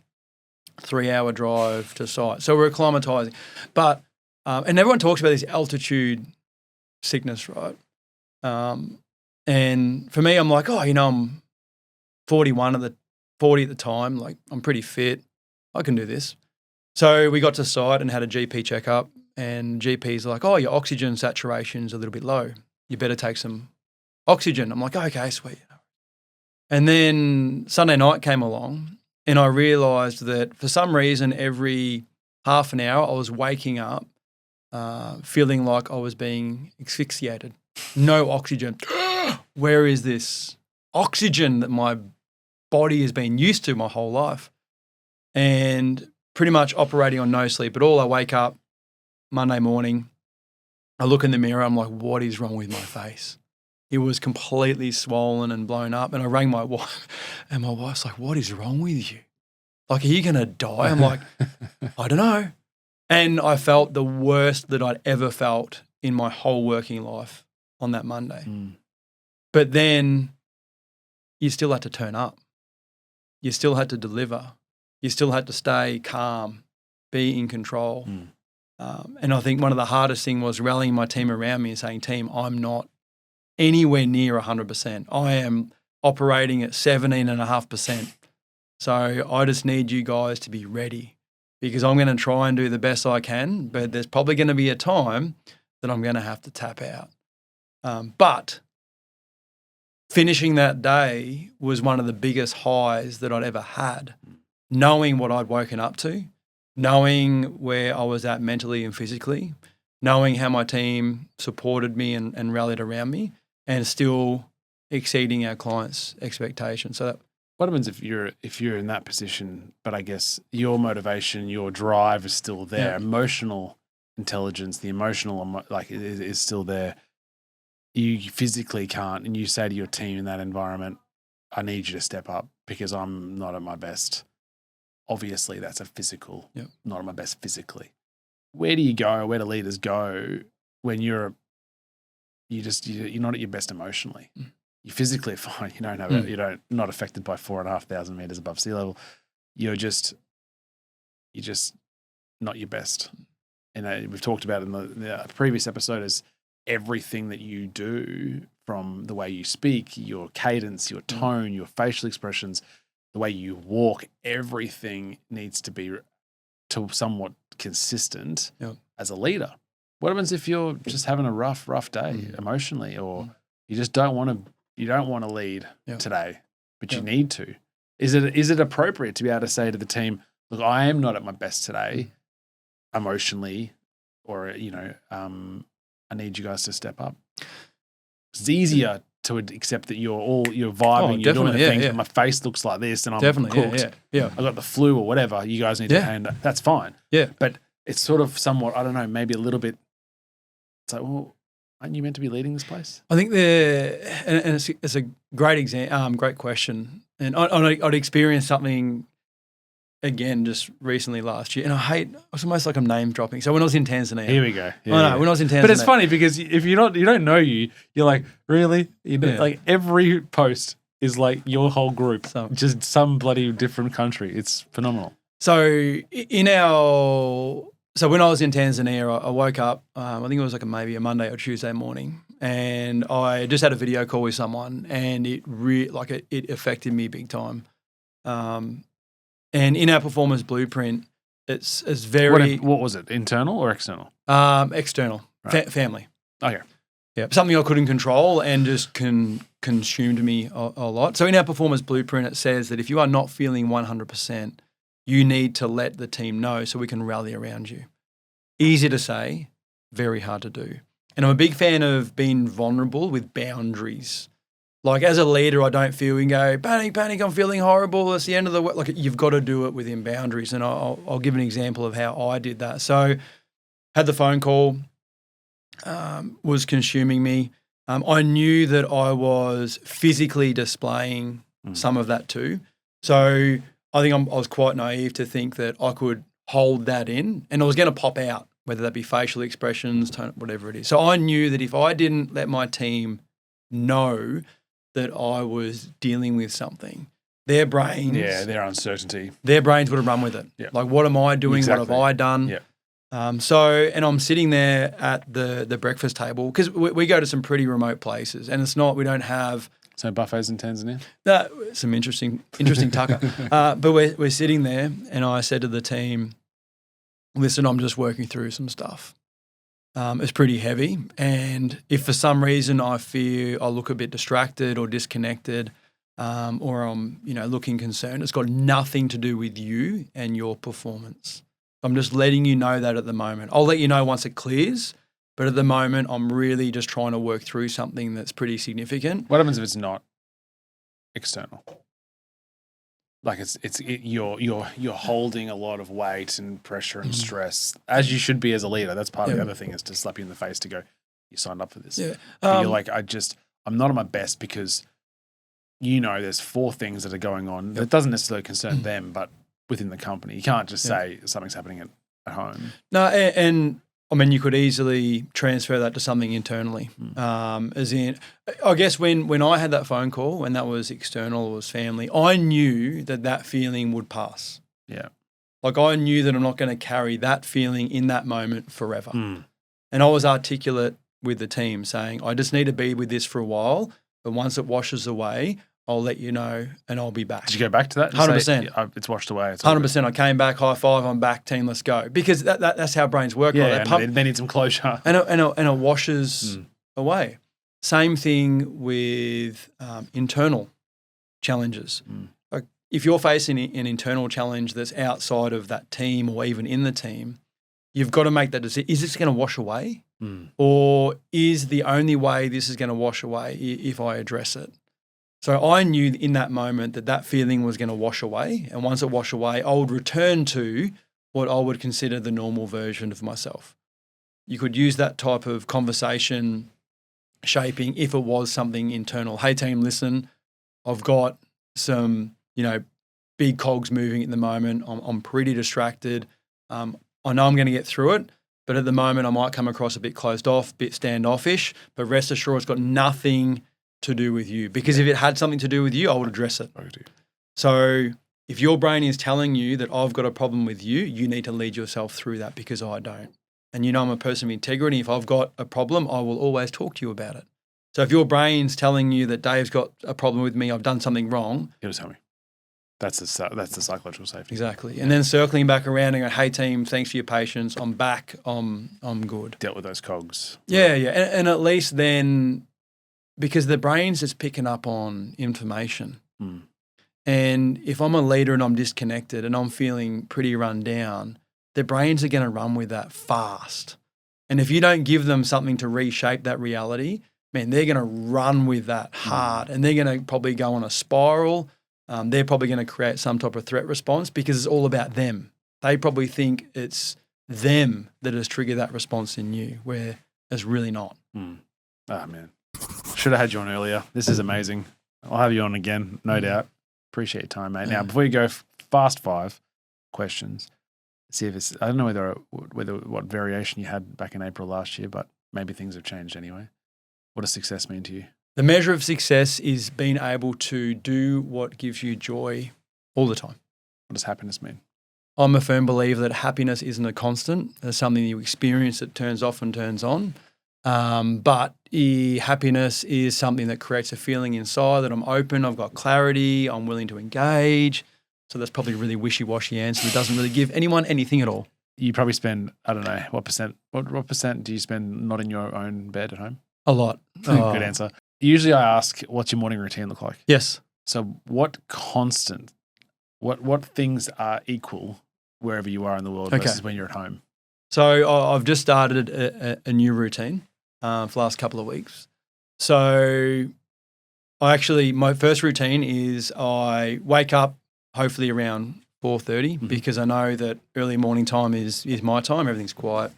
3-hour drive to site. So we're acclimatizing. But, and everyone talks about this altitude sickness, right? And for me, I'm like, I'm 40 at the time. Like, I'm pretty fit. I can do this. So we got to site and had a GP checkup, and GP's like, your oxygen saturation's a little bit low. You better take some oxygen. I'm like, okay, sweet. And then Sunday night came along, and I realised that for some reason every half an hour I was waking up feeling like I was being asphyxiated. No oxygen. Where is this oxygen that my body has been used to my whole life? And pretty much operating on no sleep at all. I wake up Monday morning, I look in the mirror, I'm like, what is wrong with my face? It was completely swollen and blown up. And I rang my wife, and my wife's like, what is wrong with you? Like, are you going to die? I'm like, I don't know. And I felt the worst that I'd ever felt in my whole working life on that Monday. But then you still had to turn up. You still had to deliver. You still had to stay calm, be in control. And I think one of the hardest things was rallying my team around me and saying, team, I'm not anywhere near 100%. I am operating at 17.5%. So I just need you guys to be ready, because I'm going to try and do the best I can, but there's probably going to be a time that I'm going to have to tap out. But finishing that day was one of the biggest highs that I'd ever had, knowing what I'd woken up to, knowing where I was at mentally and physically, knowing how my team supported me and rallied around me, and still exceeding our clients' expectations. So what happens if you're in that position, but I guess your motivation, your drive is still there, emotional intelligence, the emotional is still there. You physically can't, and you say to your team in that environment, I need you to step up because I'm not at my best. Obviously, that's a physical, not at my best physically. Where do you go? Where do leaders go when you're not at your best emotionally? You're physically fine. You don't have you're not affected by 4,500 meters above sea level. You're just not your best. And we've talked about in the previous episode is everything that you do, from the way you speak, your cadence, your tone, your facial expressions, the way you walk, everything needs to be somewhat consistent as a leader. What happens if you're just having a rough day emotionally, or you just don't want to lead today, but you need to? Is it appropriate to be able to say to the team, look, I am not at my best today emotionally, or I need you guys to step up? It's easier to accept that you're vibing, you're doing the things, but my face looks like this and I'm cooked. I got the flu or whatever. You guys need to handle. That's fine. Yeah, but it's sort of somewhat, I don't know, maybe a little bit. It's like, well, aren't you meant to be leading this place? I think it's a great great question. And I'd experienced something again just recently last year, and it's almost like I'm name dropping. So when I was in Tanzania, here we go. When I was in Tanzania, but it's funny because if you don't know you're like, really, like every post is like your whole group, just some bloody different country. It's phenomenal. So when I was in Tanzania, I woke up. I think it was like maybe a Monday or Tuesday morning, and I just had a video call with someone, and it affected me big time. And in our performance blueprint, it's very... What was it, internal or external? External, family. Okay. Yeah, something I couldn't control and just consumed me a lot. So in our performance blueprint, it says that if you are not feeling 100%, you need to let the team know so we can rally around you. Easy to say, very hard to do. And I'm a big fan of being vulnerable with boundaries. Like, as a leader, I don't feel we can go, panic, I'm feeling horrible. It's the end of the world. Like, you've got to do it within boundaries. And I'll give an example of how I did that. So, had the phone call, was consuming me. I knew that I was physically displaying some of that too. So, I think I was quite naive to think that I could hold that in, and I was going to pop out, whether that be facial expressions, tone, whatever it is. So, I knew that if I didn't let my team know that I was dealing with something, their brains, their uncertainty. their brains would have run with it. Yeah. Like, what am I doing? Exactly. What have I done? Yeah. And I'm sitting there at the breakfast table because we go to some pretty remote places, and we don't have So buffets in Tanzania? some interesting tucker. But we're sitting there, and I said to the team, listen, I'm just working through some stuff. It's pretty heavy, and if for some reason I feel I look a bit distracted or disconnected, or I'm looking concerned, it's got nothing to do with you and your performance. I'm just letting you know that at the moment. I'll let you know once it clears, but at the moment I'm really just trying to work through something that's pretty significant. What happens if it's not external? Like you're holding a lot of weight and pressure and stress, as you should be as a leader. That's part of the other thing, is to slap you in the face to go, you signed up for this. Yeah. But you're like, I'm not at my best because there's 4 things that are going on that doesn't necessarily concern them, but within the company. You can't just say something's happening at home. No, and I mean, you could easily transfer that to something internally. As in, I guess when I had that phone call, when that was external, it was family, I knew that feeling would pass. Yeah. Like, I knew that I'm not going to carry that feeling in that moment forever. And I was articulate with the team saying, I just need to be with this for a while, but once it washes away, I'll let you know and I'll be back. Did you go back to that? 100%. It's washed away. 100%. I came back, high five, I'm back, team, let's go. Because that's how brains work. Yeah, right? They need some closure. And it washes away. Same thing with internal challenges. Like, if you're facing an internal challenge that's outside of that team or even in the team, you've got to make that decision. Is this going to wash away? Or is the only way this is going to wash away if I address it? So I knew in that moment that feeling was going to wash away. And once it washed away, I would return to what I would consider the normal version of myself. You could use that type of conversation shaping if it was something internal. Hey team, listen, I've got some, big cogs moving at the moment. I'm pretty distracted. I know I'm going to get through it, but at the moment I might come across a bit closed off, a bit standoffish, but rest assured it's got nothing to do with you, because if it had something to do with you, I would address it. So if your brain is telling you that I've got a problem with you, you need to lead yourself through that, because I don't. And I'm a person of integrity. If I've got a problem, I will always talk to you about it. So if your brain's telling you that Dave's got a problem with me, I've done something wrong. You just tell me. That's the psychological safety. Exactly. And then circling back around and go, hey team, thanks for your patience. I'm back. I'm good. Dealt with those cogs. Yeah. And at least then, because the brain's just picking up on information. And if I'm a leader and I'm disconnected and I'm feeling pretty run down, their brains are going to run with that fast. And if you don't give them something to reshape that reality, man, they're going to run with that hard, and they're going to probably go on a spiral. They're probably going to create some type of threat response, because it's all about them. They probably think it's them that has triggered that response in you, where it's really not. Oh, man. Should have had you on earlier. This is amazing. I'll have you on again, no doubt. Appreciate your time, mate. Now, before you go, fast 5 questions. See if it's, I don't know whether what variation you had back in April last year, but maybe things have changed anyway. What does success mean to you? The measure of success is being able to do what gives you joy all the time. What does happiness mean? I'm a firm believer that happiness isn't a constant. It's something you experience that turns off and turns on. But happiness is something that creates a feeling inside that I'm open, I've got clarity, I'm willing to engage. So that's probably a really wishy-washy answer that doesn't really give anyone anything at all. You probably spend, I don't know, what percent do you spend not in your own bed at home? A lot. Good answer. Usually I ask, what's your morning routine look like? Yes. So what things are equal wherever you are in the world versus when you're at home? So I've just started a new routine for the last couple of weeks. So my first routine is I wake up hopefully around 4:30 because I know that early morning time is my time, everything's quiet.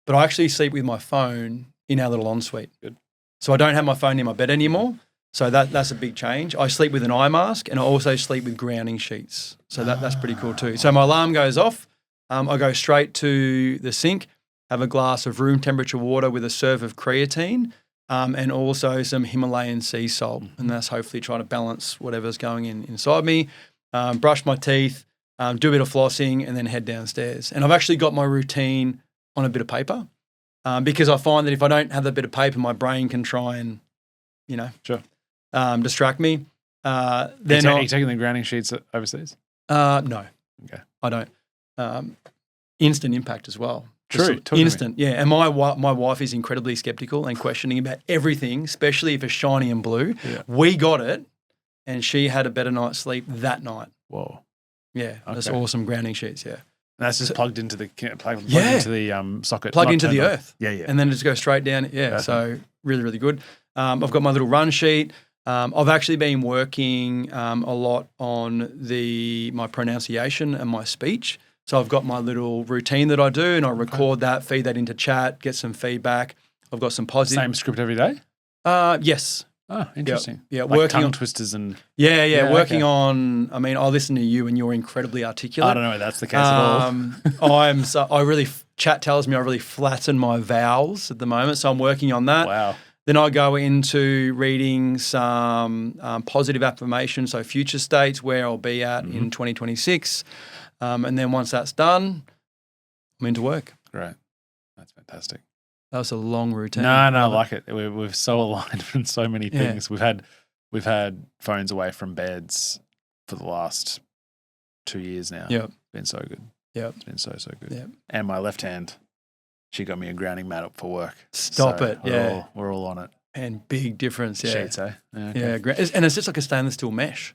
But I actually sleep with my phone in our little ensuite. Good. So I don't have my phone in my bed anymore. So that's a big change. I sleep with an eye mask, and I also sleep with grounding sheets. So that's pretty cool too. So my alarm goes off. I go straight to the sink, have a glass of room temperature water with a serve of creatine, and also some Himalayan sea salt. And that's hopefully trying to balance whatever's going inside me. Brush my teeth, do a bit of flossing, and then head downstairs. And I've actually got my routine on a bit of paper because I find that if I don't have that bit of paper, my brain can try and, distract me. Are you taking the grounding sheets overseas? No. Okay. I don't. Instant impact as well. True. Instant, yeah. And my wife is incredibly skeptical and questioning about everything, especially if it's shiny and blue. Yeah. We got it, and she had a better night's sleep that night. Whoa. Yeah, that's awesome grounding sheets, yeah. And that's just plugged into the into the socket. Plugged into the earth. Yeah, yeah. And then just go straight down. Yeah, Perfect. So really, really good. I've got my little run sheet. I've actually been working a lot on my pronunciation and my speech. So I've got my little routine that I do, and I record that, feed that into chat, get some feedback. I've got some positive. Same script every day? Yes. Oh, interesting. Yeah, like working tongue on twisters and working on. I mean, I listen to you, and you're incredibly articulate. I don't know if that's the case at all. Chat tells me I really flatten my vowels at the moment, so I'm working on that. Wow. Then I go into reading some positive affirmations, so future states, where I'll be at in 2026. And then once that's done, I'm into work. Great. That's fantastic. That was a long routine. No, I like it. We're so aligned in so many things. Yeah. We've had phones away from beds for the last 2 years now. Yeah. It's been so good. Yeah. It's been so good. Yeah. And my left hand, she got me a grounding mat up for work. Stop it. We're all on it. And big difference. Yeah. Sheets, eh? Yeah. And it's just like a stainless steel mesh.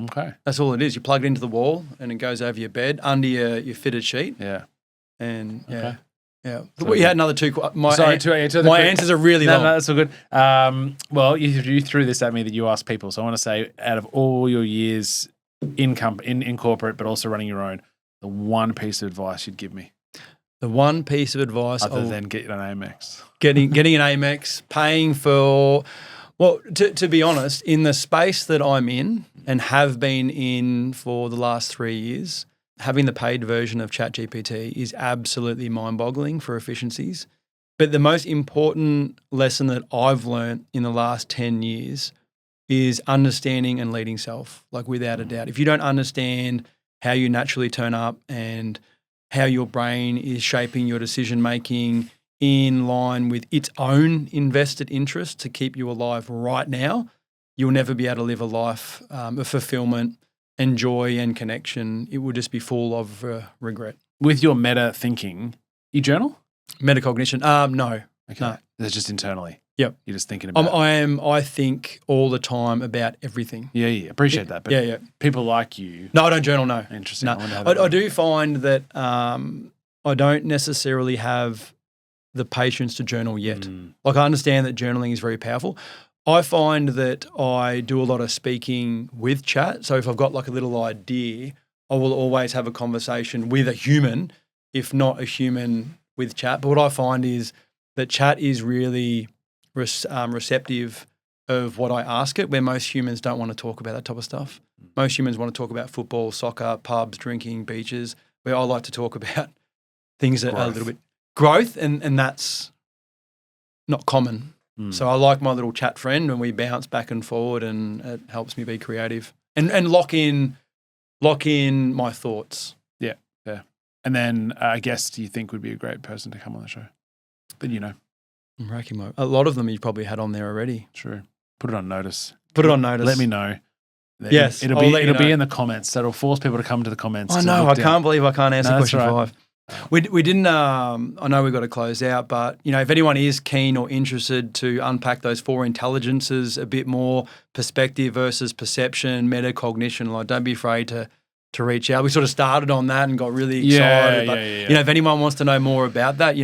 Okay. That's all it is. You plug it into the wall and it goes over your bed under your fitted sheet. Yeah. And Okay. Yeah. So Well, you had another two. My answers are really long. No, that's all good. Well, you threw this at me that you asked people. So I want to say, out of all your years in corporate, but also running your own, the one piece of advice you'd give me. The one piece of advice other than getting an Amex. Getting an Amex, paying for. Well, to be honest, in the space that I'm in and have been in for the last 3 years, having the paid version of ChatGPT is absolutely mind-boggling for efficiencies. But the most important lesson that I've learned in the last 10 years is understanding and leading self, like without a doubt. If you don't understand how you naturally turn up and how your brain is shaping your decision-making in line with its own invested interest to keep you alive right now, you'll never be able to live a life of fulfillment and joy and connection. It will just be full of regret. With your meta thinking, you journal? Metacognition? No. Okay. No. That's just internally. Yep. You're just thinking about I think all the time about everything. Yeah. Appreciate that. But yeah. people like you. No, I don't journal, no. Interesting. No. I do find that I don't necessarily have the patience to journal yet. Like, I understand that journaling is very powerful. I find that I do a lot of speaking with chat. So if I've got like a little idea, I will always have a conversation with a human, if not a human with chat. But what I find is that chat is really receptive of what I ask it, where most humans don't want to talk about that type of stuff. Most humans want to talk about football, soccer, pubs, drinking, beaches, where I like to talk about things that are a little bit growth, and that's not common. So I like my little chat friend, and we bounce back and forward, and it helps me be creative and lock in my thoughts. Yeah. And then a guest you think would be a great person to come on the show, but I'm racking a lot of them you've probably had on there already. True. Put it on notice. Let me know. Yes, it'll be in the comments. So it'll force people to come to the comments. I know. I can't believe I can't answer question 5. We didn't. I know we've got to close out, but if anyone is keen or interested to unpack those 4 intelligences a bit more, perspective versus perception, metacognition, don't be afraid to reach out. We sort of started on that and got really excited. But if anyone wants to know more about that,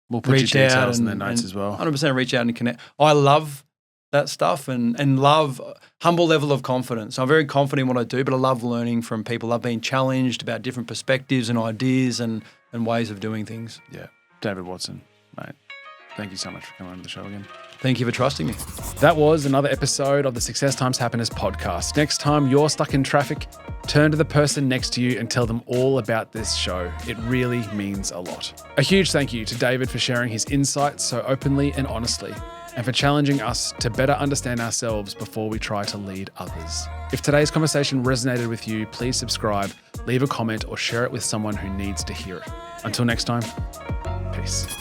we'll put reach your out details in the notes as well. 100% reach out and connect. I love that stuff and love humble level of confidence. I'm very confident in what I do, but I love learning from people. I love being challenged about different perspectives and ideas and ways of doing things. Yeah. David Watson, mate, thank you so much for coming on the show again. Thank you for trusting me. That was another episode of the Success Times Happiness podcast. Next time you're stuck in traffic, turn to the person next to you and tell them all about this show. It really means a lot. A huge thank you to David for sharing his insights so openly and honestly. and for challenging us to better understand ourselves before we try to lead others. If today's conversation resonated with you, please subscribe, leave a comment, or share it with someone who needs to hear it. Until next time, peace.